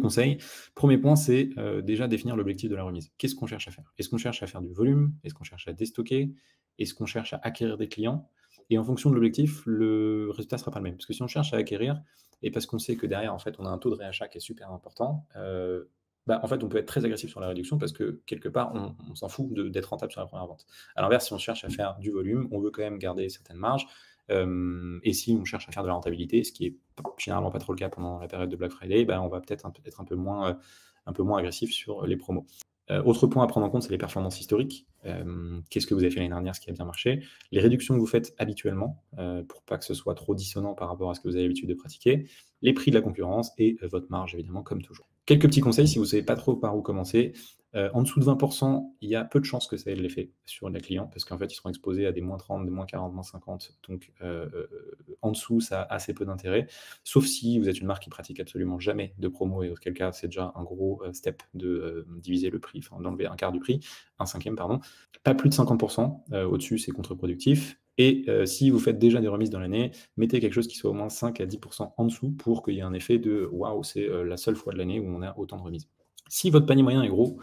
conseils. Premier point, c'est déjà définir l'objectif de la remise. Qu'est-ce qu'on cherche à faire? Est-ce qu'on cherche à faire du volume? Est-ce qu'on cherche à déstocker? Est-ce qu'on cherche à acquérir des clients? Et en fonction de l'objectif, le résultat ne sera pas le même. Parce que si on cherche à acquérir, et parce qu'on sait que derrière, en fait, on a un taux de réachat qui est super important, en fait, on peut être très agressif sur la réduction parce que, quelque part, on s'en fout d'être rentable sur la première vente. À l'inverse, si on cherche à faire du volume, on veut quand même garder certaines marges. Et si on cherche à faire de la rentabilité, ce qui est généralement pas trop le cas pendant la période de Black Friday, on va peut-être être un peu moins agressif sur les promos. Autre point à prendre en compte, c'est les performances historiques. Qu'est-ce que vous avez fait l'année dernière, ce qui a bien marché? Les réductions que vous faites habituellement, pour pas que ce soit trop dissonant par rapport à ce que vous avez l'habitude de pratiquer, les prix de la concurrence et votre marge, évidemment, comme toujours. Quelques petits conseils si vous ne savez pas trop par où commencer. En dessous de 20%, il y a peu de chances que ça ait de l'effet sur les clients, parce qu'en fait, ils seront exposés à des moins 30, des moins 40, moins 50. Donc, en dessous, ça a assez peu d'intérêt, sauf si vous êtes une marque qui pratique absolument jamais de promo, et auquel cas, c'est déjà un gros step de diviser le prix, enfin d'enlever un quart du prix, un cinquième, pardon. Pas plus de 50%, au-dessus, c'est contre-productif. Et si vous faites déjà des remises dans l'année, mettez quelque chose qui soit au moins 5 à 10% en dessous pour qu'il y ait un effet de « waouh, c'est la seule fois de l'année où on a autant de remises ». Si votre panier moyen est gros,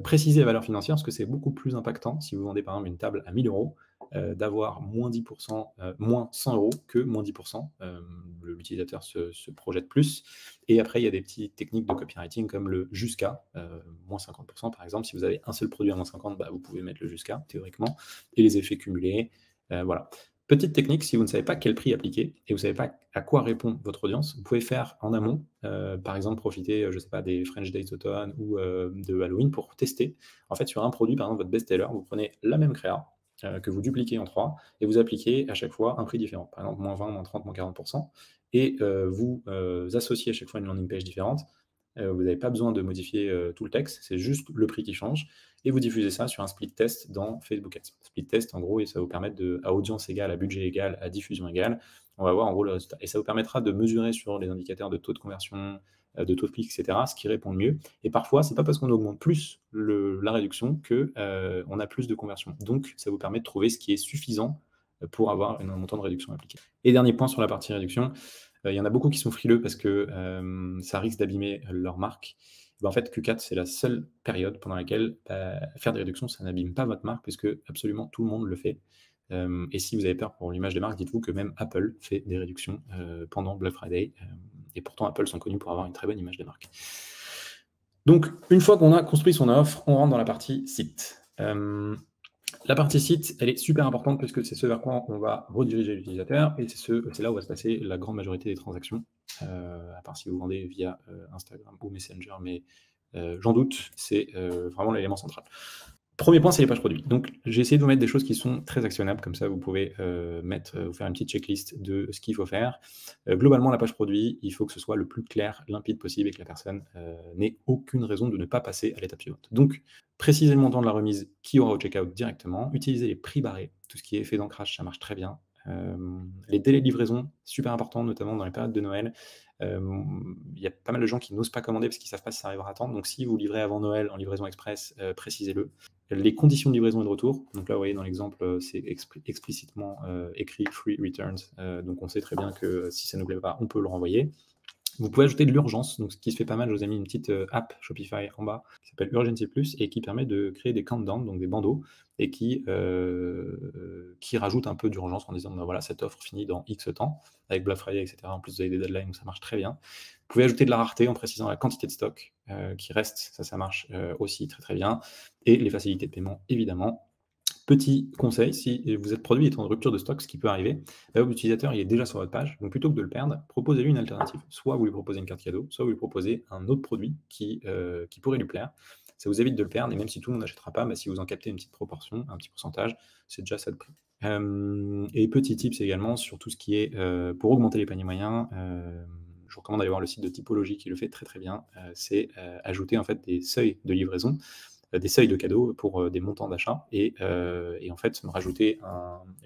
précisez la valeur financière parce que c'est beaucoup plus impactant si vous vendez par exemple une table à 1 000 €. d'avoir moins 10%, moins 100 € que moins 10%. L'utilisateur se projette plus. Et après, il y a des petites techniques de copywriting comme le jusqu'à, moins 50% par exemple. Si vous avez un seul produit à moins 50, vous pouvez mettre le jusqu'à, théoriquement, et les effets cumulés. Voilà. Petite technique, si vous ne savez pas quel prix appliquer et vous ne savez pas à quoi répond votre audience, vous pouvez faire en amont, par exemple, profiter, je ne sais pas, des French Days d'automne ou de Halloween pour tester. En fait, sur un produit, par exemple, votre best-seller, vous prenez la même créa, que vous dupliquez en 3 et vous appliquez à chaque fois un prix différent. Par exemple, moins 20, moins 30, moins 40%. Et vous associez à chaque fois une landing page différente. Vous n'avez pas besoin de modifier tout le texte, c'est juste le prix qui change. Et vous diffusez ça sur un split test dans Facebook Ads. Split test, en gros, et ça va vous permettre à audience égale, à budget égal, à diffusion égale, on va voir en gros le résultat. Et ça vous permettra de mesurer sur les indicateurs de taux de conversion, de taux de clic, etc., ce qui répond le mieux. Et parfois, c'est pas parce qu'on augmente plus la réduction qu'on a plus de conversion. Donc, ça vous permet de trouver ce qui est suffisant pour avoir un montant de réduction appliqué. Et dernier point sur la partie réduction, il y en a beaucoup qui sont frileux parce que ça risque d'abîmer leur marque. En fait, Q4, c'est la seule période pendant laquelle faire des réductions, ça n'abîme pas votre marque, puisque absolument tout le monde le fait. Et si vous avez peur pour l'image des marques, dites-vous que même Apple fait des réductions pendant Black Friday. Et pourtant, Apple sont connus pour avoir une très bonne image des marques. Donc, une fois qu'on a construit son offre, on rentre dans la partie site. La partie site, elle est super importante parce que c'est ce vers quoi on va rediriger l'utilisateur et c'est là où va se passer la grande majorité des transactions, à part si vous vendez via Instagram ou Messenger, mais j'en doute, c'est vraiment l'élément central. Premier point, c'est les pages produits. Donc, j'ai essayé de vous mettre des choses qui sont très actionnables, comme ça vous pouvez vous faire une petite checklist de ce qu'il faut faire. Globalement, la page produit, il faut que ce soit le plus clair, limpide possible et que la personne n'ait aucune raison de ne pas passer à l'étape suivante. Donc, précisez le montant de la remise qui aura au checkout directement, utilisez les prix barrés, tout ce qui est effet d'ancrage, ça marche très bien. Les délais de livraison, super important, notamment dans les périodes de Noël. Il y a pas mal de gens qui n'osent pas commander parce qu'ils ne savent pas si ça arrivera à temps. Donc, si vous livrez avant Noël en livraison express, précisez-le. Les conditions de livraison et de retour, donc là vous voyez dans l'exemple c'est explicitement écrit free returns, donc on sait très bien que si ça ne nous plaît pas on peut le renvoyer. Vous pouvez ajouter de l'urgence, donc ce qui se fait pas mal, je vous ai mis une petite app Shopify en bas qui s'appelle Urgency Plus et qui permet de créer des countdowns, donc des bandeaux, et qui rajoute un peu d'urgence en disant voilà, cette offre finit dans X temps, avec Black Friday, etc. En plus, vous avez des deadlines, donc ça marche très bien. Vous pouvez ajouter de la rareté en précisant la quantité de stock qui reste, ça marche aussi très très bien, et les facilités de paiement, évidemment. Petit conseil, si votre produit est en rupture de stock, ce qui peut arriver, l'utilisateur il est déjà sur votre page, donc plutôt que de le perdre, proposez-lui une alternative. Soit vous lui proposez une carte cadeau, soit vous lui proposez un autre produit qui pourrait lui plaire. Ça vous évite de le perdre, et même si tout le monde n'achètera pas, si vous en captez une petite proportion, un petit pourcentage, c'est déjà ça de prix. Et petit tips également sur tout ce qui est pour augmenter les paniers moyens, je vous recommande d'aller voir le site de Typologie qui le fait très très bien, c'est ajouter en fait des seuils de livraison, des seuils de cadeaux pour des montants d'achat et en fait rajouter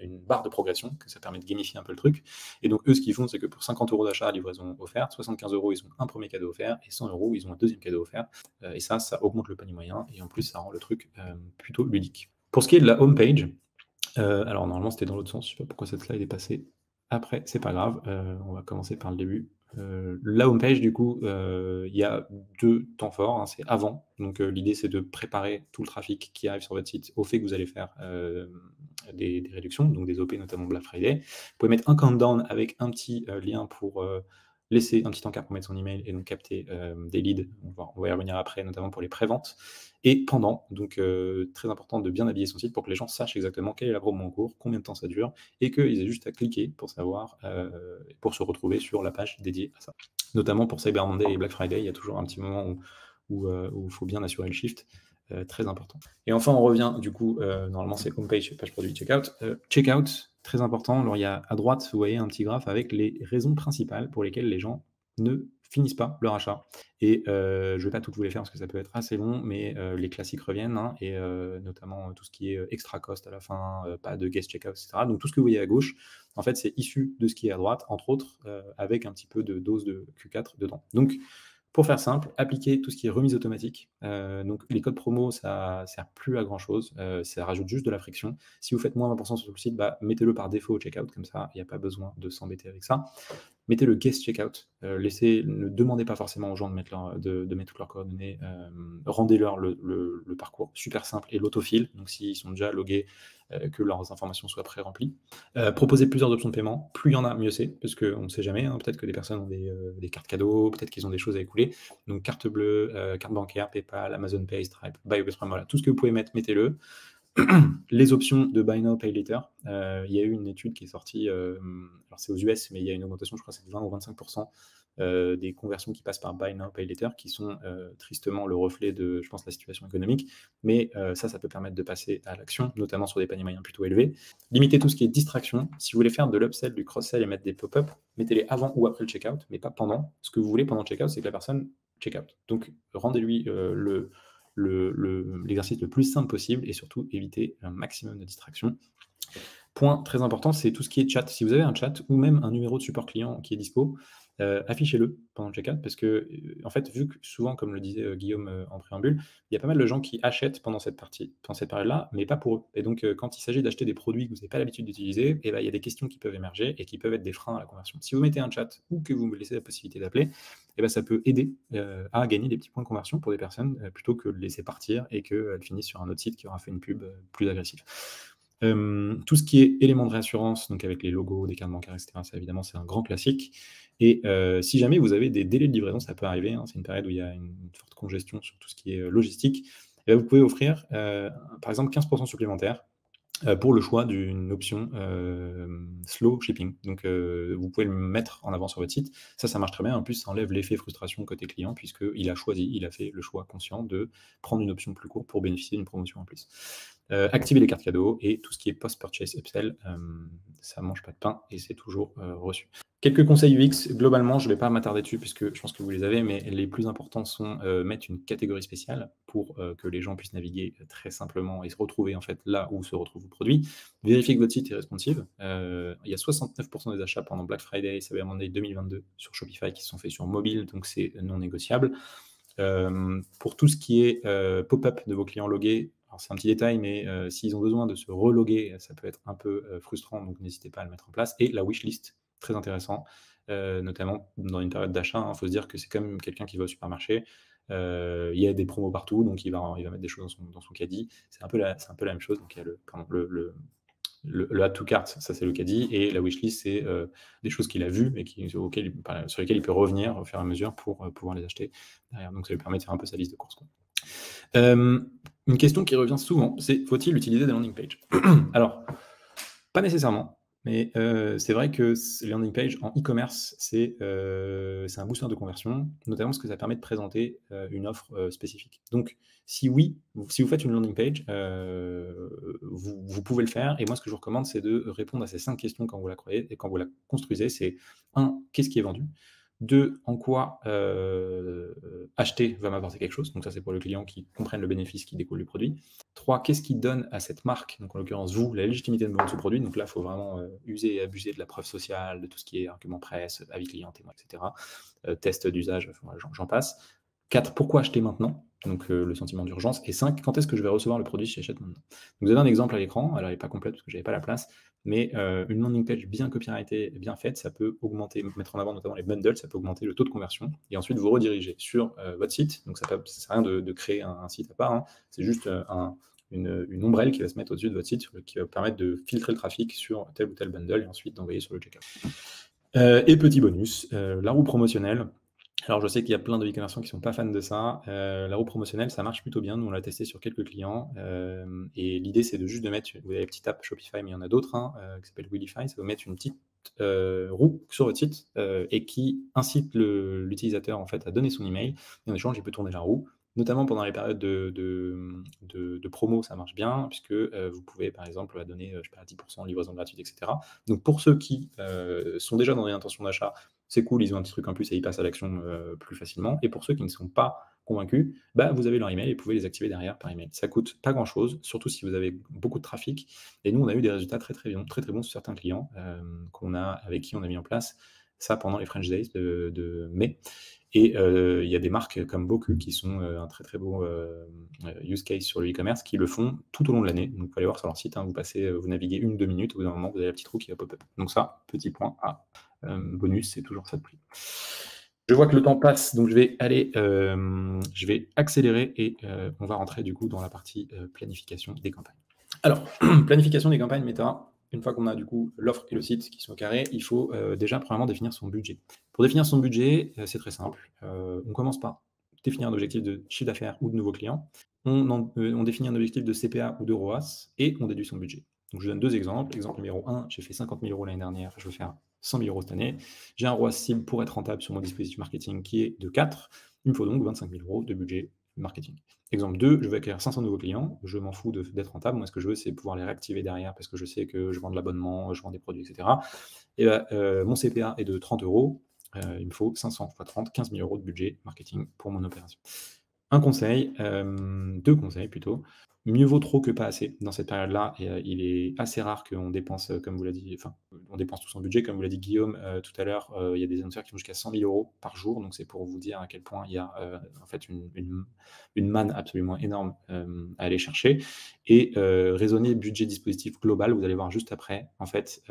une barre de progression, que ça permet de gamifier un peu le truc. Et donc eux ce qu'ils font c'est que pour 50 € d'achat, livraison offerte, 75 € ils ont un premier cadeau offert et 100 € ils ont un deuxième cadeau offert, et ça augmente le panier moyen et en plus ça rend le truc plutôt ludique. Pour ce qui est de la homepage, alors normalement c'était dans l'autre sens, je sais pas pourquoi cette slide est passée après, c'est pas grave, on va commencer par le début. La homepage, du coup, il y a 2 temps forts, c'est avant. Donc l'idée, c'est de préparer tout le trafic qui arrive sur votre site au fait que vous allez faire des réductions, donc des OP, notamment Black Friday. Vous pouvez mettre un countdown avec un petit lien pour laisser un petit encart pour mettre son email et donc capter des leads. On va y revenir après, notamment pour les préventes. Et pendant, donc très important de bien habiller son site pour que les gens sachent exactement quelle est la promo en cours, combien de temps ça dure, et qu'ils aient juste à cliquer pour savoir, pour se retrouver sur la page dédiée à ça. Notamment pour Cyber Monday et Black Friday, il y a toujours un petit moment où il faut bien assurer le shift, très important. Et enfin, on revient, du coup, normalement c'est homepage, page produit, checkout. Checkout, très important, alors il y a à droite, vous voyez un petit graphe avec les raisons principales pour lesquelles les gens ne finissent pas leur achat. Et je ne vais pas toutes vous les faire parce que ça peut être assez long, mais les classiques reviennent, et notamment tout ce qui est extra cost à la fin, pas de guest checkout, etc. Donc tout ce que vous voyez à gauche, en fait, c'est issu de ce qui est à droite, entre autres, avec un petit peu de dose de Q4 dedans. Donc, pour faire simple, appliquez tout ce qui est remise automatique. Donc les codes promo, ça ne sert plus à grand-chose, ça rajoute juste de la friction. Si vous faites moins 20% sur le site, mettez-le par défaut au checkout, comme ça, il n'y a pas besoin de s'embêter avec ça. mettez le guest checkout. Ne demandez pas forcément aux gens de mettre, de mettre toutes leurs coordonnées. Rendez-leur le parcours super simple et l'autofill. Donc, s'ils sont déjà logués, que leurs informations soient pré-remplies. Proposez plusieurs options de paiement. Plus il y en a, mieux c'est, parce qu'on ne sait jamais. Hein, peut-être que des personnes ont des cartes cadeaux, peut-être qu'ils ont des choses à écouler. Donc, carte bleue, carte bancaire, PayPal, Amazon Pay, Stripe, Buy with Prime, voilà. Tout ce que vous pouvez mettre, mettez-le. Les options de Buy Now, Pay Later, il y a eu une étude qui est sortie, alors c'est aux US, mais il y a une augmentation, je crois que c'est de 20 ou 25% des conversions qui passent par Buy Now, Pay Later, qui sont tristement le reflet de, je pense, la situation économique, mais ça peut permettre de passer à l'action, notamment sur des paniers moyens plutôt élevés. Limitez tout ce qui est distraction. Si vous voulez faire de l'upsell, du cross-sell et mettre des pop-up, mettez-les avant ou après le checkout, mais pas pendant. Ce que vous voulez pendant le checkout, c'est que la personne checkout. Donc, rendez-lui l'exercice le plus simple possible et surtout éviter un maximum de distractions. Point très important, c'est tout ce qui est chat. Si vous avez un chat ou même un numéro de support client qui est dispo, affichez-le pendant le checkout parce que, en fait, vu que souvent, comme le disait Guillaume en préambule, il y a pas mal de gens qui achètent pendant cette période-là, mais pas pour eux. Et donc, quand il s'agit d'acheter des produits que vous n'avez pas l'habitude d'utiliser, il y a des questions qui peuvent émerger et qui peuvent être des freins à la conversion. Si vous mettez un chat ou que vous me laissez la possibilité d'appeler, ça peut aider à gagner des petits points de conversion pour des personnes plutôt que de laisser partir et qu'elles finissent sur un autre site qui aura fait une pub plus agressive. Tout ce qui est éléments de réassurance, donc avec les logos, des cartes bancaires, etc., ça évidemment c'est un grand classique. Et si jamais vous avez des délais de livraison, ça peut arriver, hein, c'est une période où il y a une forte congestion sur tout ce qui est logistique, et vous pouvez offrir par exemple 15% supplémentaire pour le choix d'une option slow shipping. Donc, vous pouvez le mettre en avant sur votre site. Ça marche très bien. En plus, ça enlève l'effet frustration côté client puisqu'il a choisi, il a fait le choix conscient de prendre une option plus courte pour bénéficier d'une promotion en plus. Activer les cartes cadeaux et tout ce qui est post-purchase upsell, ça ne mange pas de pain et c'est toujours reçu. Quelques conseils UX, globalement, je ne vais pas m'attarder dessus puisque je pense que vous les avez, mais les plus importants sont mettre une catégorie spéciale pour que les gens puissent naviguer très simplement et se retrouver en fait là où se retrouve vos produits. Vérifiez que votre site est responsive. Il y a 69% des achats pendant Black Friday, Cyber Monday 2022 sur Shopify qui se sont faits sur mobile, donc c'est non négociable. Pour tout ce qui est pop-up de vos clients logués, alors c'est un petit détail, mais s'ils ont besoin de se reloguer, ça peut être un peu frustrant, donc n'hésitez pas à le mettre en place. Et la wishlist, très intéressant, notamment dans une période d'achat. Il faut se dire que c'est comme quelqu'un qui va au supermarché. Il y a des promos partout, donc il va mettre des choses dans son caddie. C'est un peu la même chose. Donc il y a le add to cart, ça c'est le caddie, et la wishlist, c'est des choses qu'il a vues et sur lesquelles il peut revenir au fur et à mesure pour pouvoir les acheter derrière. Donc ça lui permet de faire un peu sa liste de courses. Une question qui revient souvent, c'est faut-il utiliser des landing pages? Alors, pas nécessairement, mais c'est vrai que les landing pages en e-commerce, c'est un booster de conversion, notamment parce que ça permet de présenter une offre spécifique. Donc, si vous faites une landing page, vous pouvez le faire. Et moi, ce que je vous recommande, c'est de répondre à ces 5 questions quand vous la créez et quand vous la construisez. C'est 1, qu'est-ce qui est vendu? 2, en quoi acheter va m'apporter quelque chose. Donc ça, c'est pour le client qui comprenne le bénéfice qui découle du produit. 3, qu'est-ce qui donne à cette marque, donc en l'occurrence vous, la légitimité de vendre ce produit. Donc là, il faut vraiment user et abuser de la preuve sociale, de tout ce qui est argument presse, avis client, témoin, etc. Test d'usage, j'en passe. 4, pourquoi acheter maintenant? Donc le sentiment d'urgence. Et 5, quand est-ce que je vais recevoir le produit si j'achète maintenant? Donc, vous avez un exemple à l'écran, alors elle n'est pas complète parce que je n'avais pas la place, mais une landing page bien copyrightée, bien faite, ça peut augmenter, mettre en avant notamment les bundles, ça peut augmenter le taux de conversion, et ensuite vous rediriger sur votre site. Donc ça ne sert à rien de créer un site à part, hein. C'est juste une ombrelle qui va se mettre au-dessus de votre site, qui va vous permettre de filtrer le trafic sur tel ou tel bundle, et ensuite d'envoyer sur le checkout. Et petit bonus, la roue promotionnelle. Alors, je sais qu'il y a plein de e-commerçants qui ne sont pas fans de ça. La roue promotionnelle, ça marche plutôt bien. Nous, on l'a testé sur quelques clients. Et l'idée, c'est de juste de mettre, vous avez la petite app Shopify, mais il y en a d'autres, qui s'appelle Willify. Ça va mettre une petite roue sur votre site et qui incite l'utilisateur en fait, à donner son email. Et en échange, il peut tourner la roue. Notamment pendant les périodes de promo, ça marche bien, puisque vous pouvez, par exemple, donner, 10% livraison gratuite, etc. Donc, pour ceux qui sont déjà dans une intention d'achat, c'est cool, ils ont un petit truc en plus et ils passent à l'action plus facilement. Et pour ceux qui ne sont pas convaincus, vous avez leur email et vous pouvez les activer derrière par email. Ça coûte pas grand-chose, surtout si vous avez beaucoup de trafic. Et nous, on a eu des résultats très bons sur certains clients avec qui on a mis en place ça pendant les French Days de mai. Et il y a des marques comme Boku qui sont un très très beau use case sur le e-commerce qui le font tout au long de l'année. Donc, vous allez voir sur leur site, vous naviguez 1-2 minutes, au bout d'un moment, vous avez la petite roue qui va pop-up. Donc ça, petit point à bonus, c'est toujours ça de prix. Je vois que le temps passe, donc je vais accélérer et on va rentrer du coup dans la partie planification des campagnes. Alors, planification des campagnes Meta, une fois qu'on a du coup l'offre et le site qui sont carrés, il faut déjà premièrement définir son budget. Pour définir son budget, c'est très simple. On commence par définir un objectif de chiffre d'affaires ou de nouveaux clients. On définit un objectif de CPA ou de ROAS et on déduit son budget. Donc je donne 2 exemples. Exemple numéro 1, j'ai fait 50 000 € l'année dernière, je veux faire 100 000 € cette année. J'ai un ROAS cible pour être rentable sur mon dispositif marketing qui est de 4. Il me faut donc 25 000 € de budget marketing. Exemple 2, je veux acquérir 500 nouveaux clients, je m'en fous d'être rentable. Moi, ce que je veux, c'est pouvoir les réactiver derrière parce que je sais que je vends de l'abonnement, je vends des produits, etc. Et mon CPA est de 30 €. Il me faut 500 x 30, 15 000 € de budget marketing pour mon opération. Un conseil, 2 conseils plutôt. Mieux vaut trop que pas assez dans cette période-là. Et il est assez rare qu'on dépense, comme vous l'a dit, on dépense tout son budget, comme vous l'a dit Guillaume tout à l'heure. Il y a des annonceurs qui vont jusqu'à 100 000 € par jour. Donc c'est pour vous dire à quel point il y a en fait une manne absolument énorme à aller chercher. Et raisonner budget dispositif global, vous allez voir juste après, en fait,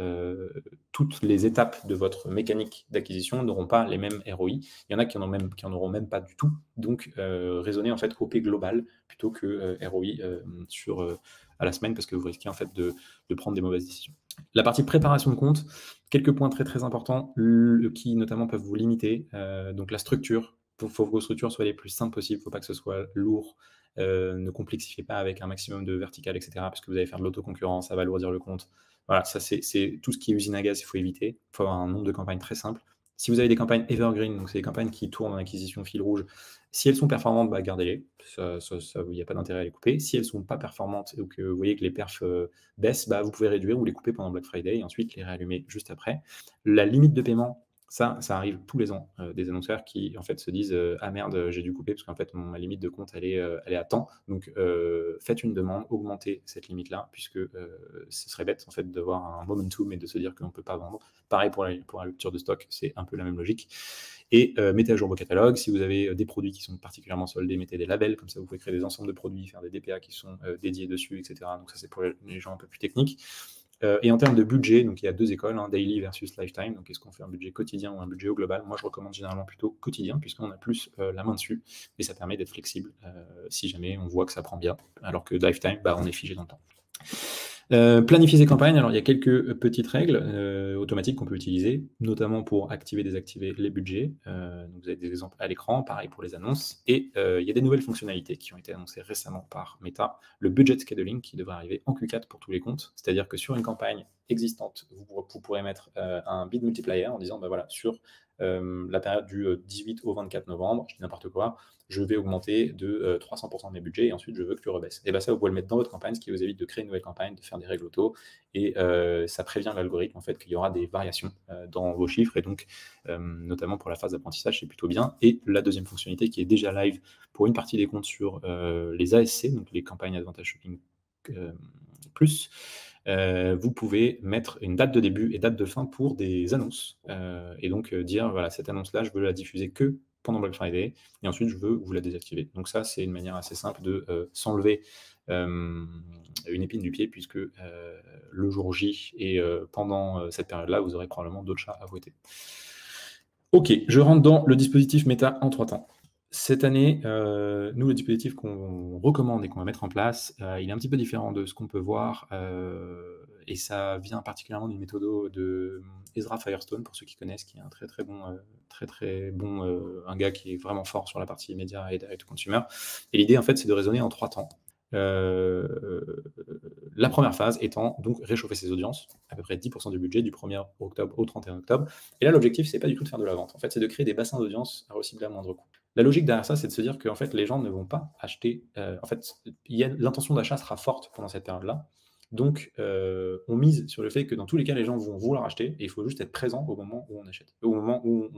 toutes les étapes de votre mécanique d'acquisition n'auront pas les mêmes ROI. Il y en a qui en auront même pas du tout. Donc, raisonner en fait OP global plutôt que ROI à la semaine parce que vous risquez en fait de prendre des mauvaises décisions. La partie préparation de compte, quelques points très très importants qui notamment peuvent vous limiter. Donc la structure, il faut que vos structures soient les plus simples possibles, il ne faut pas que ce soit lourd. Ne complexifiez pas avec un maximum de vertical, etc. parce que vous allez faire de l'autoconcurrence, ça va alourdir le compte. Voilà, ça c'est tout ce qui est usine à gaz, il faut éviter. Il faut avoir un nombre de campagnes très simple. Si vous avez des campagnes evergreen, donc c'est des campagnes qui tournent en acquisition fil rouge, si elles sont performantes, gardez-les. Il n'y a pas d'intérêt à les couper. Si elles ne sont pas performantes ou que vous voyez que les perfs baissent, vous pouvez réduire ou les couper pendant Black Friday et ensuite les réallumer juste après. La limite de paiement, ça arrive tous les ans. Des annonceurs qui en fait se disent ah merde, j'ai dû couper parce qu'en fait ma limite de compte elle est à temps. Donc faites une demande, augmentez cette limite-là puisque ce serait bête en fait de voir un momentum et de se dire qu'on ne peut pas vendre. Pareil pour la rupture de stock, c'est un peu la même logique. Et mettez à jour vos catalogues. Si vous avez des produits qui sont particulièrement soldés, mettez des labels, comme ça vous pouvez créer des ensembles de produits, faire des DPA qui sont dédiés dessus, etc. Donc ça c'est pour les gens un peu plus techniques. Et en termes de budget, donc il y a 2 écoles, daily versus lifetime. Donc est-ce qu'on fait un budget quotidien ou un budget au global? Moi je recommande généralement plutôt quotidien puisqu'on a plus la main dessus et ça permet d'être flexible si jamais on voit que ça prend bien, alors que lifetime, on est figé dans le temps. Planifier ses campagnes, alors il y a quelques petites règles automatiques qu'on peut utiliser, notamment pour activer, désactiver les budgets. Donc vous avez des exemples à l'écran, pareil pour les annonces. Et il y a des nouvelles fonctionnalités qui ont été annoncées récemment par Meta. Le budget scheduling qui devrait arriver en Q4 pour tous les comptes, c'est-à-dire que sur une campagne existante, vous pourrez mettre un bid multiplier en disant, voilà, sur la période du 18 au 24 novembre, je dis n'importe quoi, je vais augmenter de 300% de mes budgets et ensuite je veux que tu rebaisses. Et ça, vous pouvez le mettre dans votre campagne, ce qui vous évite de créer une nouvelle campagne, de faire des règles auto et ça prévient l'algorithme en fait qu'il y aura des variations dans vos chiffres et donc notamment pour la phase d'apprentissage, c'est plutôt bien. Et la deuxième fonctionnalité qui est déjà live pour une partie des comptes sur les ASC, donc les campagnes Advantage Shopping Plus, vous pouvez mettre une date de début et date de fin pour des annonces et donc dire voilà, cette annonce-là, je veux la diffuser que pendant Black Friday et ensuite je veux vous la désactiver. Donc ça, c'est une manière assez simple de s'enlever une épine du pied puisque le jour J et pendant cette période-là, vous aurez probablement d'autres chats à voter. Ok, je rentre dans le dispositif Meta en 3 temps. Cette année, nous, le dispositif qu'on recommande et qu'on va mettre en place, il est un petit peu différent de ce qu'on peut voir et ça vient particulièrement d'une méthode de Ezra Firestone, pour ceux qui connaissent, qui est un très bon, un gars qui est vraiment fort sur la partie média et direct to consumer. Et l'idée, en fait, c'est de raisonner en 3 temps. La première phase étant donc réchauffer ses audiences, à peu près 10% du budget du 1er octobre au 31 octobre. Et là, l'objectif, c'est pas du tout de faire de la vente. En fait, c'est de créer des bassins d'audience à recibler à moindre coût. La logique derrière ça, c'est de se dire que en fait, les gens ne vont pas acheter. En fait, l'intention d'achat sera forte pendant cette période-là. Donc, on mise sur le fait que dans tous les cas, les gens vont vouloir acheter et il faut juste être présent au moment où on achète, au moment où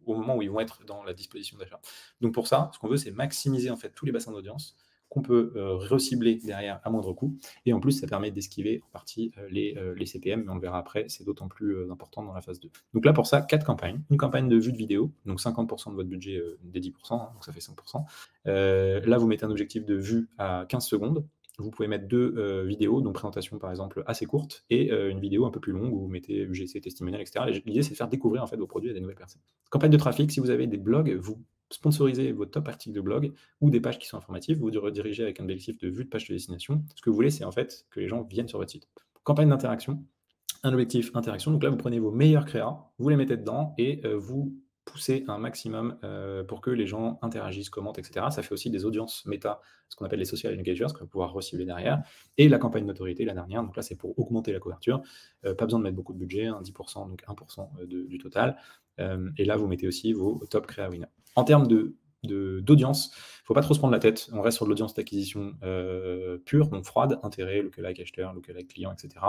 au moment où ils vont être dans la disposition d'achat. Donc pour ça, ce qu'on veut, c'est maximiser en fait tous les bassins d'audience qu'on peut recibler derrière à moindre coût. Et en plus, ça permet d'esquiver en partie les CPM, mais on le verra après, c'est d'autant plus important dans la phase 2. Donc là, pour ça, 4 campagnes. Une campagne de vue de vidéo, donc 50% de votre budget des 10%, hein, donc ça fait 5%. Là, vous mettez un objectif de vue à 15 secondes. Vous pouvez mettre 2 vidéos, donc présentation par exemple assez courte, et une vidéo un peu plus longue où vous mettez UGC, testimonial, etc. L'idée, c'est de faire découvrir en fait vos produits à des nouvelles personnes. Campagne de trafic, si vous avez des blogs, vous sponsorisez vos top articles de blog ou des pages qui sont informatives, vous redirigez avec un objectif de vue de page de destination. Ce que vous voulez, c'est en fait que les gens viennent sur votre site. Campagne d'interaction, un objectif interaction. Donc là, vous prenez vos meilleurs créas, vous les mettez dedans et vous poussez un maximum pour que les gens interagissent, commentent, etc. Ça fait aussi des audiences méta, ce qu'on appelle les social engagers, qu'on va pouvoir recibler derrière. Et la campagne notoriété, la dernière, donc là, c'est pour augmenter la couverture. Pas besoin de mettre beaucoup de budget, 10%, donc 1% du total. Et là, vous mettez aussi vos top créa winners. En termes d'audience, il ne faut pas trop se prendre la tête. On reste sur de l'audience d'acquisition pure, donc froide, intérêt, lookalike acheteur, lookalike client, etc.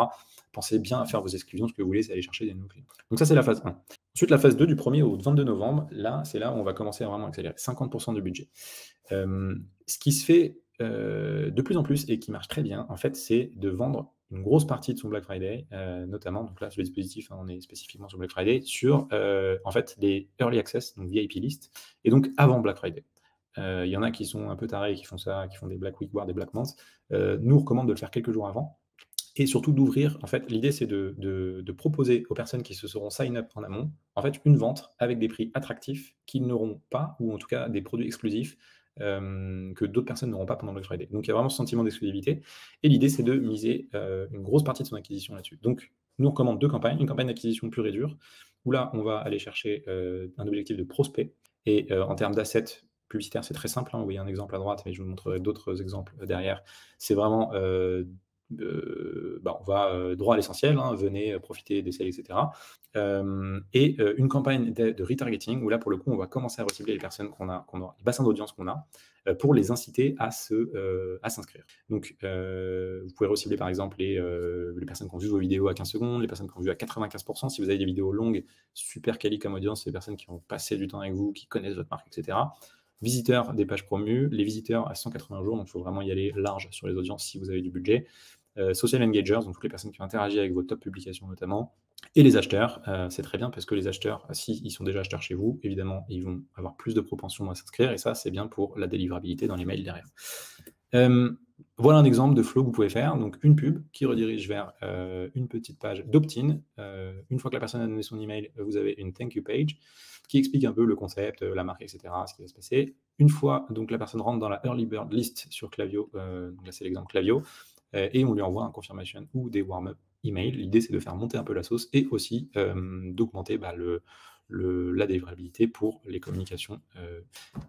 Pensez bien à faire vos exclusions. Ce que vous voulez, c'est aller chercher des nouveaux clients. Donc ça, c'est la phase 1. Ensuite, la phase 2, du 1er au 22 novembre, là, c'est là où on va commencer à vraiment accélérer. 50% du budget. Ce qui se fait de plus en plus et qui marche très bien, en fait, c'est de vendre une grosse partie de son Black Friday, notamment, donc là, sur le dispositif, on est spécifiquement sur Black Friday, sur en fait des Early Access, donc VIP list, et donc avant Black Friday. Il y en a qui sont un peu tarés et qui font ça, qui font des Black Week, voire des Black Months. Nous, on recommande de le faire quelques jours avant. Et surtout d'ouvrir, en fait, l'idée c'est de proposer aux personnes qui se seront sign up en amont, en fait, une vente avec des prix attractifs qu'ils n'auront pas, ou en tout cas des produits exclusifs que d'autres personnes n'auront pas pendant le Black Friday. Donc il y a vraiment ce sentiment d'exclusivité. Et l'idée c'est de miser une grosse partie de son acquisition là-dessus. Donc nous on recommande 2 campagnes, une campagne d'acquisition pure et dure, où là on va aller chercher un objectif de prospect. Et en termes d'assets publicitaires, c'est très simple. Vous voyez un exemple à droite, mais je vous montrerai d'autres exemples derrière. C'est vraiment on va droit à l'essentiel, venez profiter des sales, etc. Et une campagne de retargeting où là, pour le coup, on va commencer à recibler les personnes qu'on a, les bassins d'audience qu'on a, pour les inciter à s'inscrire. Donc, vous pouvez recibler par exemple les personnes qui ont vu vos vidéos à 15 secondes, les personnes qui ont vu à 95%. Si vous avez des vidéos longues, super quali comme audience, c'est les personnes qui ont passé du temps avec vous, qui connaissent votre marque, etc. Visiteurs des pages promues, les visiteurs à 180 jours, donc il faut vraiment y aller large sur les audiences si vous avez du budget. Social engagers, donc toutes les personnes qui ont interagi avec vos top publications notamment, et les acheteurs, c'est très bien parce que les acheteurs, s'ils sont déjà acheteurs chez vous, évidemment, ils vont avoir plus de propension à s'inscrire, et ça, c'est bien pour la délivrabilité dans les mails derrière. Voilà un exemple de flow que vous pouvez faire, donc une pub qui redirige vers une petite page d'opt-in. Une fois que la personne a donné son email, vous avez une thank you page qui explique un peu le concept, la marque, etc., ce qui va se passer. Une fois donc la personne rentre dans la early bird list sur Klaviyo, donc là c'est l'exemple Klaviyo, et on lui envoie un confirmation ou des warm-up email. L'idée, c'est de faire monter un peu la sauce et aussi d'augmenter la délivrabilité pour les communications.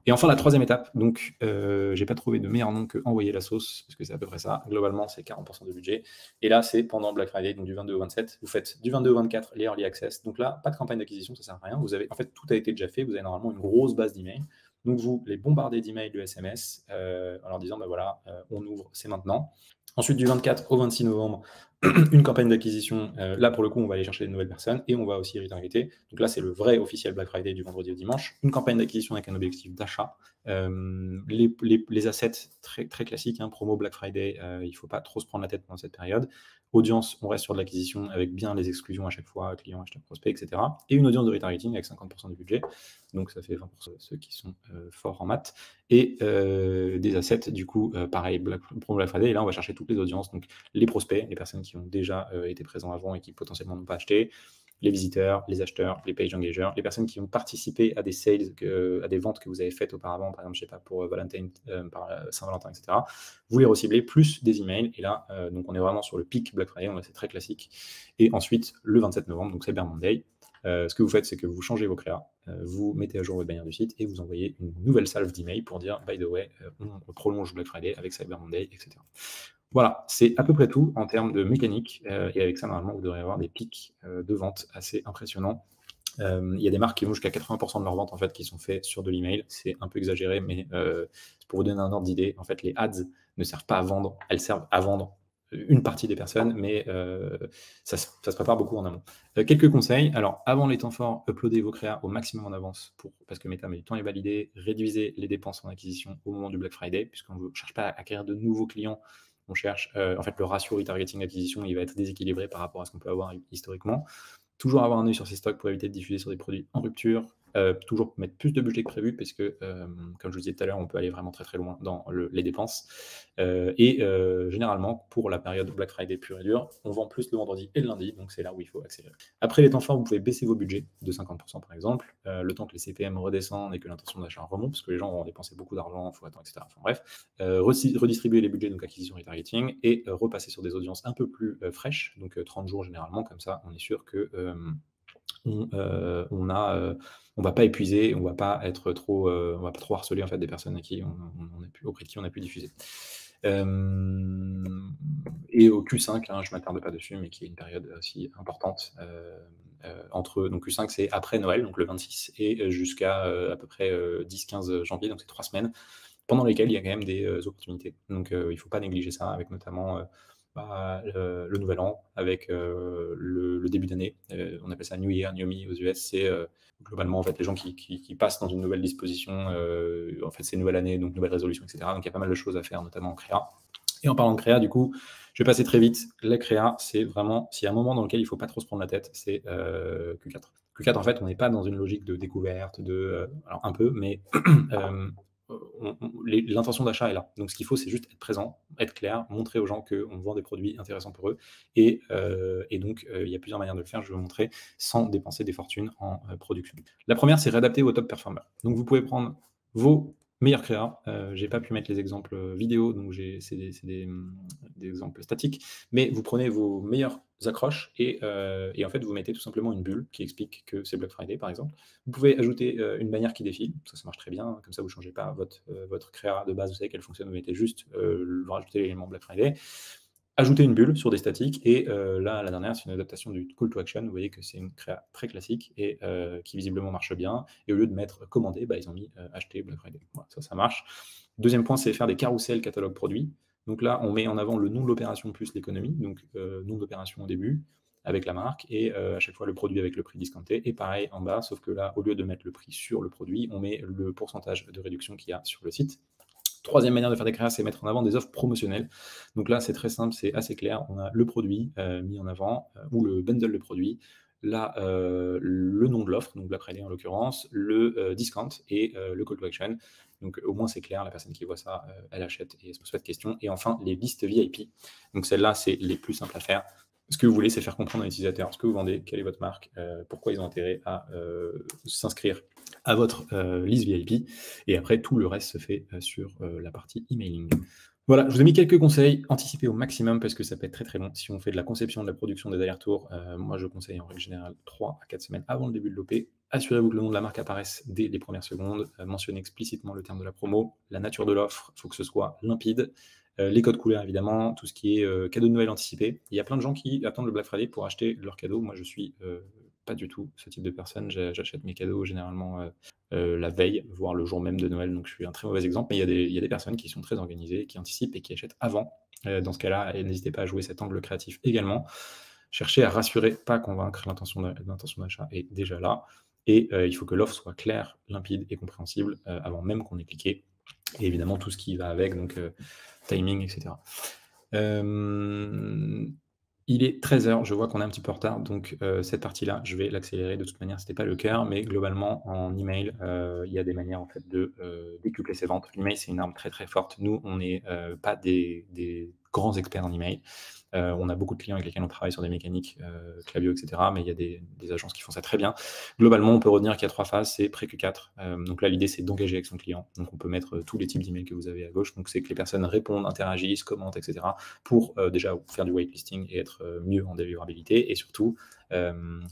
Et enfin, la troisième étape, donc j'ai pas trouvé de meilleur nom que envoyer la sauce, parce que c'est à peu près ça. Globalement, c'est 40% de budget. Et là, c'est pendant Black Friday, donc du 22 au 27. Vous faites du 22 au 24 les early access. Donc là, pas de campagne d'acquisition, ça sert à rien. Vous avez, en fait, tout a été déjà fait. Vous avez normalement une grosse base d'emails. Donc vous les bombardez d'emails, de SMS, en leur disant, voilà, on ouvre, c'est maintenant. Ensuite, du 24 au 26 novembre, une campagne d'acquisition. Là, pour le coup, on va aller chercher de nouvelles personnes et on va aussi retargeter. Donc là, c'est le vrai officiel Black Friday du vendredi au dimanche. Une campagne d'acquisition avec un objectif d'achat. Les assets très, très classiques, promo Black Friday, il ne faut pas trop se prendre la tête pendant cette période. Audience, on reste sur de l'acquisition avec bien les exclusions à chaque fois, clients, acheteurs, prospects, etc. Et une audience de retargeting avec 50% du budget. Donc ça fait 20% de ceux qui sont forts en maths. Et des assets, du coup, pareil, promo Black Friday. Et là, on va chercher toutes les audiences. Donc les prospects, les personnes qui ont déjà été présents avant et qui potentiellement n'ont pas acheté, les visiteurs, les acheteurs, les page engagers, les personnes qui ont participé à des sales, à des ventes que vous avez faites auparavant, par exemple, je sais pas, pour Saint-Valentin, etc. Vous les reciblez, plus des emails. Et là, donc on est vraiment sur le pic Black Friday, c'est très classique. Et ensuite, le 27 novembre, donc Cyber Monday, ce que vous faites, c'est que vous changez vos créas, vous mettez à jour votre bannière du site et vous envoyez une nouvelle salve d'emails pour dire, by the way, on prolonge Black Friday avec Cyber Monday, etc. Voilà, c'est à peu près tout en termes de mécanique. Et avec ça, normalement, vous devrez avoir des pics de vente assez impressionnants. Il y a des marques qui vont jusqu'à 80% de leurs ventes en fait, qui sont faites sur de l'email. C'est un peu exagéré, mais pour vous donner un ordre d'idée, en fait, les ads ne servent pas à vendre, elles servent à vendre une partie des personnes, mais ça se prépare beaucoup en amont. Quelques conseils. Alors, avant les temps forts, uploadez vos créas au maximum en avance parce que Meta met du temps à les valider. Réduisez les dépenses en acquisition au moment du Black Friday, puisqu'on ne cherche pas à acquérir de nouveaux clients. On cherche, en fait, le ratio retargeting acquisition, il va être déséquilibré par rapport à ce qu'on peut avoir historiquement. Toujours avoir un œil sur ses stocks pour éviter de diffuser sur des produits en rupture. Toujours mettre plus de budget que prévu parce que, comme je vous disais tout à l'heure, on peut aller vraiment très très loin dans les dépenses. Généralement, pour la période Black Friday pure et dure, on vend plus le vendredi et le lundi, donc c'est là où il faut accélérer. Après les temps forts, vous pouvez baisser vos budgets de 50% par exemple, le temps que les CPM redescendent et que l'intention d'achat remonte, parce que les gens vont dépenser beaucoup d'argent, il faut attendre, etc. Enfin bref, redistribuer les budgets, donc acquisition et targeting, et repasser sur des audiences un peu plus fraîches, donc 30 jours généralement, comme ça on est sûr que on va pas épuiser, on va pas être trop, on va pas trop harceler en fait des personnes auprès de qui on a pu diffuser. Et au Q5, hein, je m'attarde pas dessus, mais qui est une période aussi importante. Donc Q5 c'est après Noël, donc le 26, et jusqu'à à peu près 10-15 janvier, donc c'est 3 semaines, pendant lesquelles il y a quand même des opportunités. Donc il ne faut pas négliger ça, avec notamment le nouvel an, avec le début d'année. On appelle ça New Year, New Me aux US. C'est globalement en fait, les gens qui passent dans une nouvelle disposition. En fait, c'est nouvelle année, donc nouvelle résolution, etc. Donc il y a pas mal de choses à faire, notamment en créa. Et en parlant de créa, du coup, je vais passer très vite. La créa, c'est vraiment, s'il y a un moment dans lequel il ne faut pas trop se prendre la tête, c'est Q4. Q4, en fait, on n'est pas dans une logique de découverte, alors un peu, mais l'intention d'achat est là. Donc ce qu'il faut, c'est juste être présent, être clair, montrer aux gens qu'on vend des produits intéressants pour eux. Et donc, il y a plusieurs manières de le faire, je vais vous montrer, sans dépenser des fortunes en production. La première, c'est réadapter vos top performers. Donc vous pouvez prendre vos meilleurs créas. J'ai pas pu mettre les exemples vidéo, donc c'est des exemples statiques, mais vous prenez vos meilleures accroches et en fait vous mettez tout simplement une bulle qui explique que c'est Black Friday par exemple. Vous pouvez ajouter une bannière qui défile, ça marche très bien, comme ça vous ne changez pas votre créa de base, vous savez qu'elle fonctionne, vous mettez juste rajouter l'élément Black Friday. Ajouter une bulle sur des statiques, et là, la dernière, c'est une adaptation du call to action. Vous voyez que c'est une créa très classique et qui visiblement marche bien. Et au lieu de mettre commander, ils ont mis acheter Black Friday. Voilà, ça marche. Deuxième point, c'est faire des carousels catalogue produits. Donc là, on met en avant le nom de l'opération plus l'économie, donc nom d'opération au début avec la marque, et à chaque fois le produit avec le prix discounté. Et pareil en bas, sauf que là, au lieu de mettre le prix sur le produit, on met le pourcentage de réduction qu'il y a sur le site. Troisième manière de faire des créas, c'est mettre en avant des offres promotionnelles. Donc là, c'est très simple, c'est assez clair. On a le produit mis en avant, ou le bundle de produits. Là, le nom de l'offre, donc Black Friday en l'occurrence, le discount et le call to action. Donc au moins c'est clair, la personne qui voit ça, elle achète et elle se pose pas de questions. Et enfin, les listes VIP. Donc celles-là, c'est les plus simples à faire. Ce que vous voulez, c'est faire comprendre à l'utilisateur ce que vous vendez, quelle est votre marque, pourquoi ils ont intérêt à s'inscrire à votre liste VIP, et après tout le reste se fait sur la partie emailing. Voilà, je vous ai mis quelques conseils, anticipez au maximum parce que ça peut être très très long. Si on fait de la conception, de la production, des allers-retours, moi je conseille en règle générale 3 à 4 semaines avant le début de l'OP. Assurez-vous que le nom de la marque apparaisse dès les premières secondes, mentionnez explicitement le terme de la promo, la nature de l'offre, il faut que ce soit limpide, les codes couleurs évidemment, tout ce qui est cadeau de Noël anticipé. Il y a plein de gens qui attendent le Black Friday pour acheter leurs cadeaux. Moi je suis pas du tout ce type de personne, j'achète mes cadeaux généralement la veille, voire le jour même de Noël, donc je suis un très mauvais exemple, mais il y a des personnes qui sont très organisées, qui anticipent et qui achètent avant. Dans ce cas-là, n'hésitez pas à jouer cet angle créatif également. Cherchez à rassurer, pas convaincre, l'intention d'achat est déjà là, et il faut que l'offre soit claire, limpide et compréhensible avant même qu'on ait cliqué, et évidemment tout ce qui va avec, donc timing, etc. Il est 13h, je vois qu'on est un petit peu en retard, donc cette partie-là, je vais l'accélérer. De toute manière, ce n'était pas le cœur, mais globalement, en email, il y a des manières en fait, de décupler ses ventes. L'email, c'est une arme très très forte. Nous, on n'est pas des grands experts en email. On a beaucoup de clients avec lesquels on travaille sur des mécaniques, Klaviyo, etc. Mais il y a des agences qui font ça très bien. Globalement, on peut retenir qu'il y a 3 phases. C'est pré-Q4. Donc là, l'idée, c'est d'engager avec son client. Donc on peut mettre tous les types d'emails que vous avez à gauche. Donc c'est que les personnes répondent, interagissent, commentent, etc. pour déjà faire du whitelisting et être mieux en délivrabilité. Et surtout,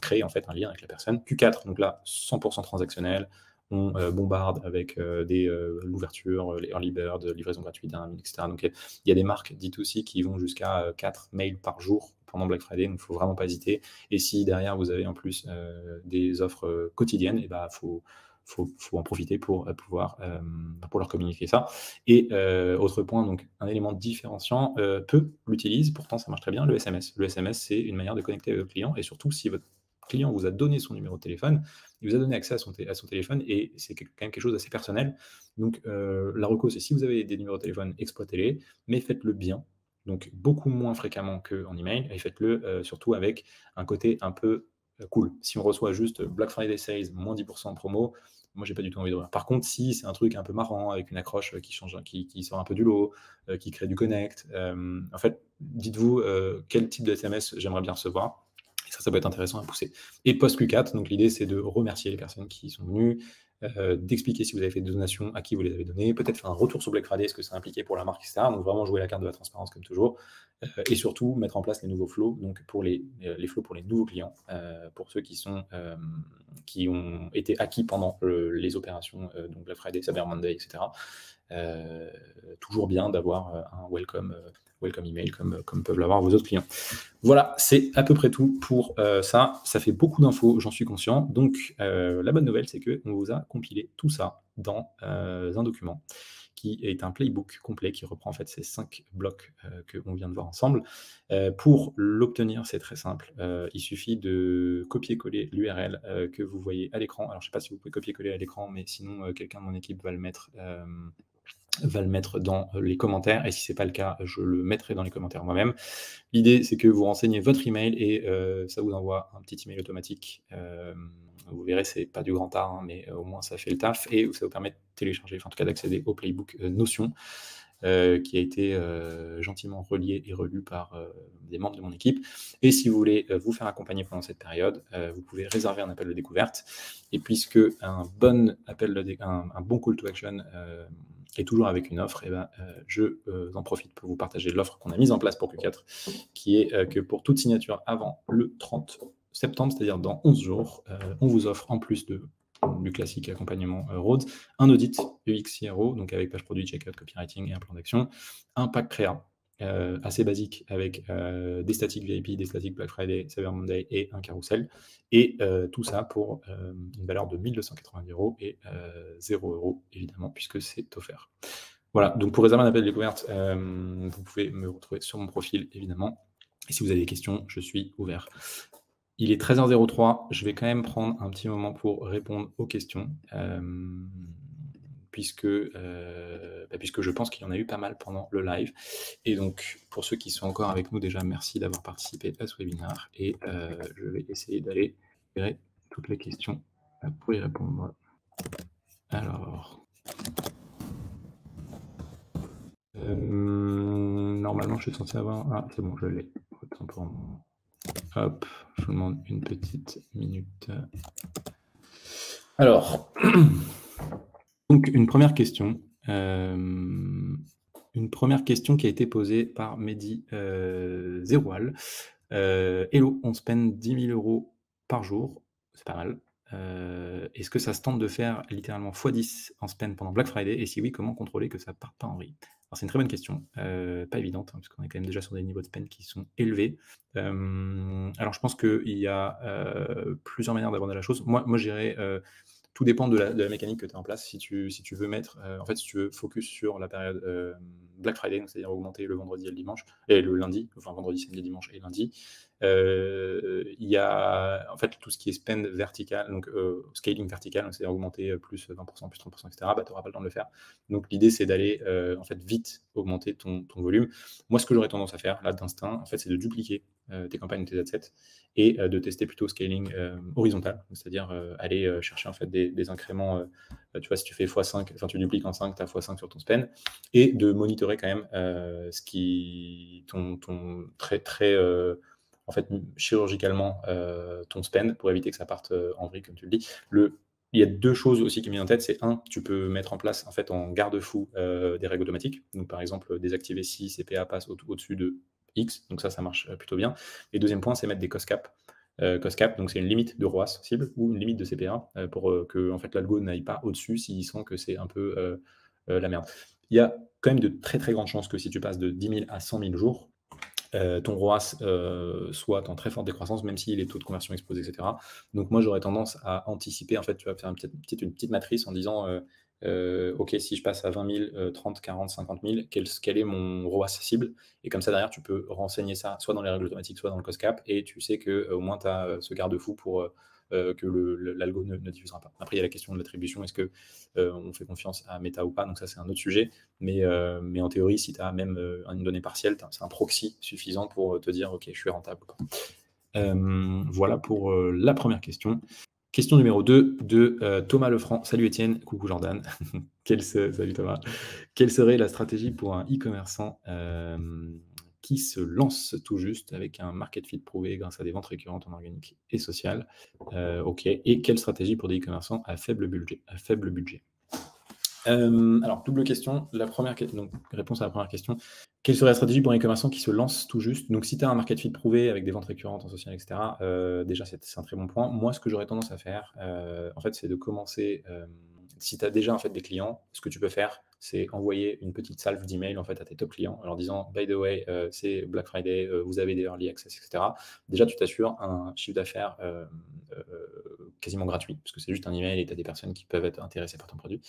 créer en fait un lien avec la personne. Q4, donc là, 100% transactionnel. On bombarde avec l'ouverture, les early bird, livraison gratuite d'un minute, etc. Donc il y a des marques D2C qui vont jusqu'à 4 mails par jour pendant Black Friday, donc il ne faut vraiment pas hésiter. Et si derrière vous avez en plus des offres quotidiennes, il faut faut en profiter pour pouvoir pour leur communiquer ça. Et autre point, donc un élément différenciant, peu l'utilisent, pourtant ça marche très bien, le SMS. Le SMS, c'est une manière de connecter avec votre client et surtout si votre client vous a donné son numéro de téléphone, il vous a donné accès à son téléphone et c'est quand même quelque chose d'assez personnel. Donc la reco, c'est si vous avez des numéros de téléphone, exploitez-les, mais faites-le bien. Donc beaucoup moins fréquemment qu'en email et faites-le surtout avec un côté un peu cool. Si on reçoit juste Black Friday Sales, moins 10% en promo, moi j'ai pas du tout envie d'ouvrir. Par contre, si c'est un truc un peu marrant, avec une accroche qui change, qui sort un peu du lot, qui crée du connect, en fait, dites-vous quel type de SMS j'aimerais bien recevoir. Et ça peut être intéressant à pousser. Et post Q4, donc l'idée c'est de remercier les personnes qui sont venues, d'expliquer si vous avez fait des donations, à qui vous les avez données, peut-être faire un retour sur Black Friday, ce que ça impliquait pour la marque, etc. Donc vraiment jouer la carte de la transparence comme toujours. Et surtout mettre en place les nouveaux flows, donc pour les flows pour les nouveaux clients, pour ceux qui ont été acquis pendant les opérations, donc Black Friday, Cyber Monday, etc. Toujours bien d'avoir un welcome email comme peuvent l'avoir vos autres clients. Voilà, c'est à peu près tout pour ça. Ça fait beaucoup d'infos, j'en suis conscient. Donc la bonne nouvelle, c'est qu'on vous a compilé tout ça dans un document qui est un playbook complet qui reprend en fait ces 5 blocs qu'on vient de voir ensemble. Pour l'obtenir, c'est très simple. Il suffit de copier-coller l'URL que vous voyez à l'écran. Alors, je ne sais pas si vous pouvez copier-coller à l'écran, mais sinon, quelqu'un de mon équipe va le mettre dans les commentaires, et si ce n'est pas le cas, je le mettrai dans les commentaires moi-même. L'idée, c'est que vous renseignez votre email et ça vous envoie un petit email automatique. Vous verrez, c'est pas du grand art, hein, mais au moins ça fait le taf et ça vous permet de télécharger, enfin en tout cas d'accéder au playbook Notion, qui a été gentiment relié et relu par des membres de mon équipe. Et si vous voulez vous faire accompagner pendant cette période, vous pouvez réserver un appel de découverte. Et puisque un bon call to action est toujours avec une offre, et je en profite pour vous partager l'offre qu'on a mise en place pour Q4, qui est que pour toute signature avant le 30 septembre, c'est-à-dire dans 11 jours, on vous offre en plus du classique accompagnement Rhodes, un audit UX/CRO, donc avec page produit, checkout, copywriting et un plan d'action, un pack créa assez basique avec des statiques VIP, des statiques Black Friday, Cyber Monday et un carrousel, et tout ça pour une valeur de 1290 € et 0 € évidemment puisque c'est offert. Voilà, donc pour réserver un appel de découverte, vous pouvez me retrouver sur mon profil évidemment, et si vous avez des questions, je suis ouvert. Il est 13h03, je vais quand même prendre un petit moment pour répondre aux questions, puisque je pense qu'il y en a eu pas mal pendant le live. Et donc, pour ceux qui sont encore avec nous, déjà, merci d'avoir participé à ce webinaire. Et je vais essayer d'aller récupérer toutes les questions pour y répondre. Alors... normalement, je suis censé avoir... Ah, c'est bon, je l'ai. Hop, je vous demande une petite minute. Alors, donc une première question qui a été posée par Mehdi Zeroual. Hello, on spend 10 000 € par jour, c'est pas mal. Est-ce que ça se tente de faire littéralement x10 en spend pendant Black Friday? Et si oui, comment contrôler que ça ne parte pas en vrille? Alors, c'est une très bonne question, pas évidente, hein, parce qu'on est quand même déjà sur des niveaux de spend qui sont élevés. Alors, je pense qu'il y a plusieurs manières d'aborder la chose. Moi je dirais, tout dépend de la mécanique que tu as en place. Si tu veux mettre, en fait, si tu veux focus sur la période Black Friday, c'est-à-dire augmenter le vendredi et le dimanche, et le lundi, enfin vendredi, samedi, dimanche et lundi, il y a en fait tout ce qui est spend vertical, donc scaling vertical, c'est-à-dire augmenter plus 20%, plus 30%, etc. Tu n'auras pas le temps de le faire. Donc l'idée, c'est d'aller en fait vite augmenter ton volume. Moi, ce que j'aurais tendance à faire là d'instinct, en fait, c'est de dupliquer tes campagnes, tes adsets, et de tester plutôt scaling horizontal, c'est-à-dire aller chercher en fait des incréments, tu vois, si tu fais x5, enfin tu dupliques en 5, tu as x5 sur ton spend, et de monitorer quand même ton très en fait chirurgicalement ton spend pour éviter que ça parte en vrille, comme tu le dis. Il y a deux choses aussi qui me viennent en tête, c'est tu peux mettre en place en fait en garde-fou des règles automatiques, donc par exemple désactiver si CPA passe au-dessus de X, donc ça marche plutôt bien. Et deuxième point, c'est mettre des cost cap. Cost cap, donc c'est une limite de ROAS cible ou une limite de CPA pour que en fait, l'algo n'aille pas au-dessus s'il sent que c'est un peu la merde. Il y a quand même de très très grandes chances que si tu passes de 10 000 à 100 000 jours, ton ROAS soit en très forte décroissance, même si les taux de conversion explosent, etc. Donc moi, j'aurais tendance à anticiper. En fait, tu vas faire une petite matrice en disant OK, si je passe à 20 000, 30, 40, 50 000, quel est mon ROAS cible? Et comme ça, derrière, tu peux renseigner ça soit dans les règles automatiques, soit dans le cost cap, et tu sais qu'au moins, tu as ce garde-fou pour que l'algo ne diffusera pas. Après, il y a la question de l'attribution. Est-ce que on fait confiance à Meta ou pas? Donc ça, c'est un autre sujet. Mais en théorie, si tu as même une donnée partielle, c'est un proxy suffisant pour te dire « OK, je suis rentable ». Voilà pour la première question. Question numéro 2 de Thomas Lefranc. Salut Étienne, coucou Jordan. Salut Thomas. Quelle serait la stratégie pour un e-commerçant qui se lance tout juste avec un market fit prouvé grâce à des ventes récurrentes en organique et social? OK. Et quelle stratégie pour des e-commerçants à faible budget? Alors, double question. Donc, réponse à la première question. Quelle serait la stratégie pour un e-commerçant qui se lance tout juste? Donc, si tu as un market fit prouvé avec des ventes récurrentes en social, etc., déjà, c'est un très bon point. Moi, ce que j'aurais tendance à faire, en fait, c'est de commencer. Si tu as déjà en fait, des clients, ce que tu peux faire, c'est envoyer une petite salve d'email en fait, à tes top clients en leur disant « By the way, c'est Black Friday, vous avez des early access, etc. » Déjà, tu t'assures un chiffre d'affaires quasiment gratuit, parce que c'est juste un email et tu as des personnes qui peuvent être intéressées par ton produit.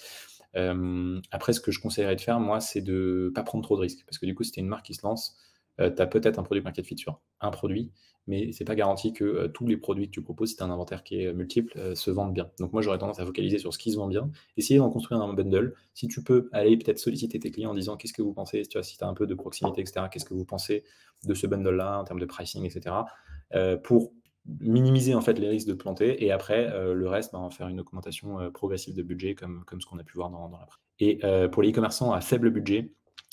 Après, ce que je conseillerais de faire, moi, c'est de ne pas prendre trop de risques. Parce que du coup, si tu es une marque qui se lance, tu as peut-être un produit market fit sur un produit, mais ce n'est pas garanti que tous les produits que tu proposes, si tu as un inventaire qui est multiple, se vendent bien. Donc moi, j'aurais tendance à focaliser sur ce qui se vend bien, essayer d'en construire un bundle. Si tu peux aller peut-être solliciter tes clients en disant qu'est-ce que vous pensez, tu vois, si tu as un peu de proximité, etc., qu'est-ce que vous pensez de ce bundle-là en termes de pricing, etc., pour minimiser en fait les risques de planter, et après le reste, en faire une augmentation progressive de budget comme ce qu'on a pu voir dans la presse. Et pour les e-commerçants à faible budget,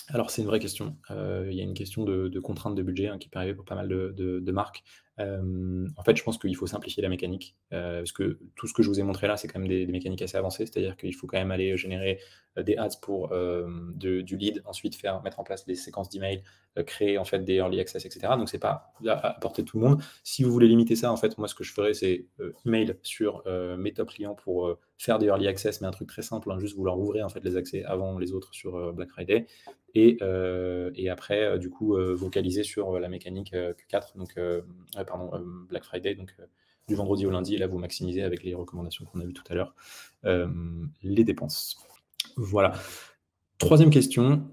alors c'est une vraie question. Il y a une question de contrainte de budget qui peut arriver pour pas mal de marques. En fait, je pense qu'il faut simplifier la mécanique, parce que tout ce que je vous ai montré là, c'est quand même des mécaniques assez avancées, c'est-à-dire qu'il faut quand même aller générer des ads pour du lead, ensuite mettre en place des séquences d'emails, créer en fait des early access, etc. Donc c'est pas à portée de tout le monde. Si vous voulez limiter ça, en fait, moi ce que je ferais, c'est email sur mes top clients pour faire des early access, mais un truc très simple, juste vous leur ouvrez en fait les accès avant les autres sur Black Friday, et après du coup vocaliser sur la mécanique Q4, donc Black Friday, donc du vendredi au lundi, et là vous maximisez avec les recommandations qu'on a vues tout à l'heure les dépenses. Voilà. Troisième question,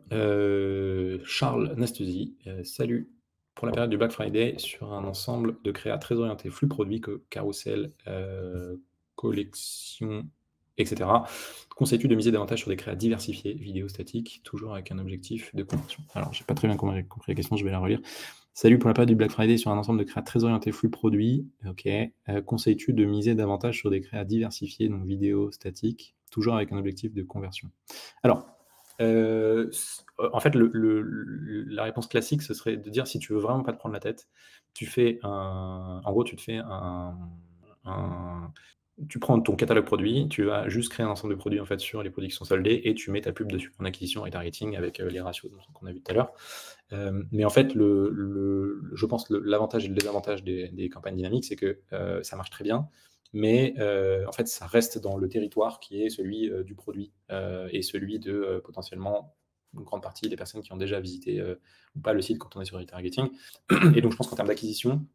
Charles Nastesi. Salut. Pour la période du Black Friday, sur un ensemble de créas très orientés flux produits, carousel, collection, etc., conseilles-tu de miser davantage sur des créas diversifiés, vidéos statiques, toujours avec un objectif de conversion? Alors, j'ai pas très bien compris la question, je vais la relire. Salut, pour la période du Black Friday, sur un ensemble de créas très orientés flux produits, ok. Conseilles-tu de miser davantage sur des créas diversifiés, donc vidéos statiques, toujours avec un objectif de conversion? Alors, en fait, la réponse classique, ce serait de dire, si tu veux vraiment pas te prendre la tête, tu fais en gros, tu prends ton catalogue produit, tu vas juste créer un ensemble de produits en fait sur les produits qui sont soldés, et tu mets ta pub dessus en acquisition et targeting avec les ratios qu'on a vu tout à l'heure. Mais en fait, je pense l'avantage et le désavantage des campagnes dynamiques, c'est que ça marche très bien, mais en fait, ça reste dans le territoire qui est celui du produit et celui de potentiellement une grande partie des personnes qui ont déjà visité ou pas le site quand on est sur le retargeting. Et donc, je pense qu'en termes d'acquisition,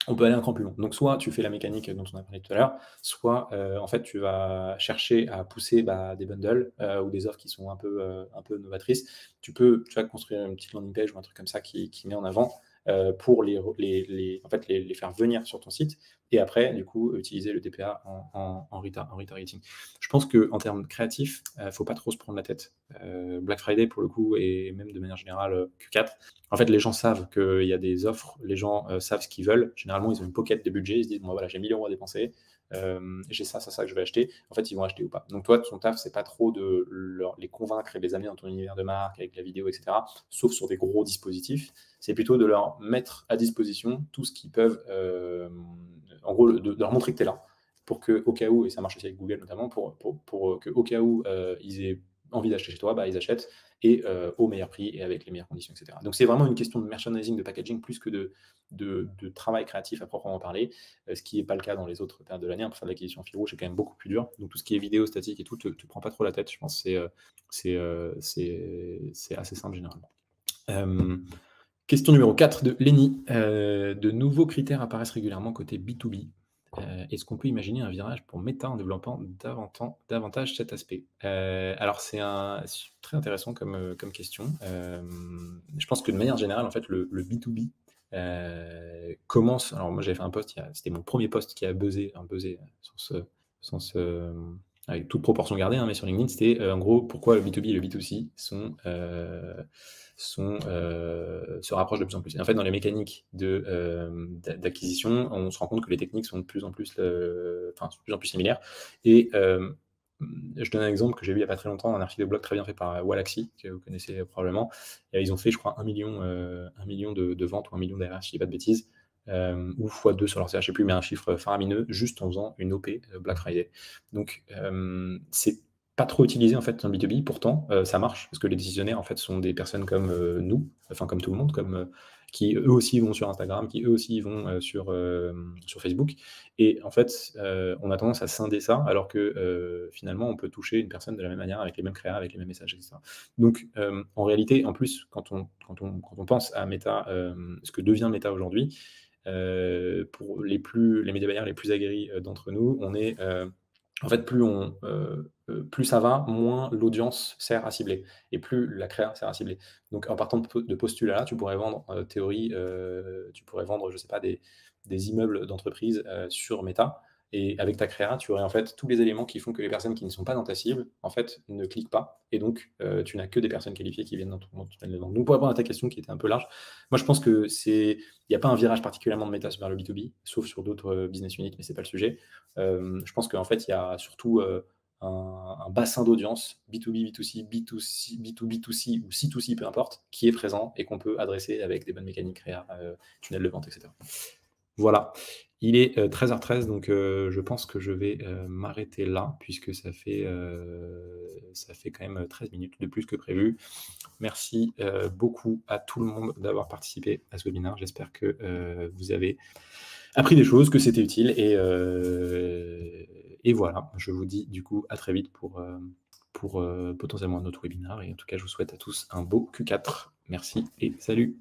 on peut aller un cran plus loin. Donc, soit tu fais la mécanique dont on a parlé tout à l'heure, soit en fait, tu vas chercher à pousser des bundles ou des offres qui sont un peu novatrices. Tu vas construire une petite landing page ou un truc comme ça qui met en avant pour les faire venir sur ton site, et après, du coup, utiliser le DPA en retargeting. Je pense qu'en termes créatifs, il ne faut pas trop se prendre la tête. Black Friday, pour le coup, et même de manière générale Q4, en fait, les gens savent qu'il y a des offres, les gens savent ce qu'ils veulent. Généralement, ils ont une pocket des budgets, ils se disent, bon, voilà, j'ai 1 000 € à dépenser, j'ai ça que je vais acheter. En fait, ils vont acheter ou pas. Donc toi, ton taf, c'est pas trop de les convaincre et de les amener dans ton univers de marque avec la vidéo, etc., sauf sur des gros dispositifs. C'est plutôt de leur mettre à disposition tout ce qu'ils peuvent, en gros, de leur montrer que tu es là, pour que, au cas où, et ça marche aussi avec Google notamment, pour que au cas où ils aient envie d'acheter chez toi, ils achètent, et au meilleur prix et avec les meilleures conditions, etc. Donc c'est vraiment une question de merchandising, de packaging, plus que de travail créatif à proprement parler, ce qui n'est pas le cas dans les autres périodes de l'année. Pour faire de l'acquisition fil rouge, c'est quand même beaucoup plus dur. Donc tout ce qui est vidéo, statique et tout, te prends pas trop la tête. Je pense que c'est assez simple généralement. Question numéro 4 de Lenny. De nouveaux critères apparaissent régulièrement côté B2B. Est-ce qu'on peut imaginer un virage pour Meta en développant davantage cet aspect? Alors c'est très intéressant comme question. Je pense que de manière générale, en fait, le B2B commence. Alors moi j'avais fait un post, c'était mon premier post qui a buzzé avec toute proportion gardée, hein, mais sur LinkedIn, c'était en gros pourquoi le B2B et le B2C se rapprochent de plus en plus. Et en fait, dans les mécaniques d'acquisition, on se rend compte que les techniques sont de plus en plus similaires. Et je donne un exemple que j'ai vu il n'y a pas très longtemps, un article de blog très bien fait par Wallaxy, que vous connaissez probablement. Et ils ont fait, je crois, 1 million de ventes ou 1 million d'ARR, si je dis pas de bêtises, ou x2 sur leur CA, je sais plus, mais un chiffre faramineux, juste en faisant une OP Black Friday. Donc, c'est pas trop utilisé en fait en B2B, pourtant ça marche, parce que les décisionnaires en fait sont des personnes comme nous, enfin comme tout le monde, qui eux aussi vont sur Instagram, qui eux aussi vont sur Facebook. Et en fait, on a tendance à scinder ça, alors que finalement, on peut toucher une personne de la même manière, avec les mêmes créas, avec les mêmes messages, etc. Donc, en réalité, en plus, quand on pense à Meta, ce que devient Meta aujourd'hui, pour les médias bayers les plus aguerris d'entre nous, on est en fait, plus ça va, moins l'audience sert à cibler, et plus la créa sert à cibler. Donc, en partant de postulat-là, tu pourrais vendre, tu pourrais vendre, je sais pas, des immeubles d'entreprise sur Meta, et avec ta créa, tu aurais en fait tous les éléments qui font que les personnes qui ne sont pas dans ta cible, en fait, ne cliquent pas, et donc tu n'as que des personnes qualifiées qui viennent dans ton tunnel de vente. Donc, pour répondre à ta question qui était un peu large, moi je pense que il n'y a pas un virage particulièrement de Meta vers le B2B, sauf sur d'autres business units, mais c'est pas le sujet. Je pense qu'en fait, il y a surtout un bassin d'audience B2B, B2C, B2C, B2B2C ou C2C, peu importe, qui est présent et qu'on peut adresser avec des bonnes mécaniques créa, tunnel de vente, etc. Voilà. Il est 13h13, donc je pense que je vais m'arrêter là, puisque ça fait quand même 13 minutes de plus que prévu. Merci beaucoup à tout le monde d'avoir participé à ce webinaire. J'espère que vous avez appris des choses, que c'était utile. Et voilà, je vous dis du coup à très vite pour potentiellement un autre webinaire. Et en tout cas, je vous souhaite à tous un beau Q4. Merci et salut!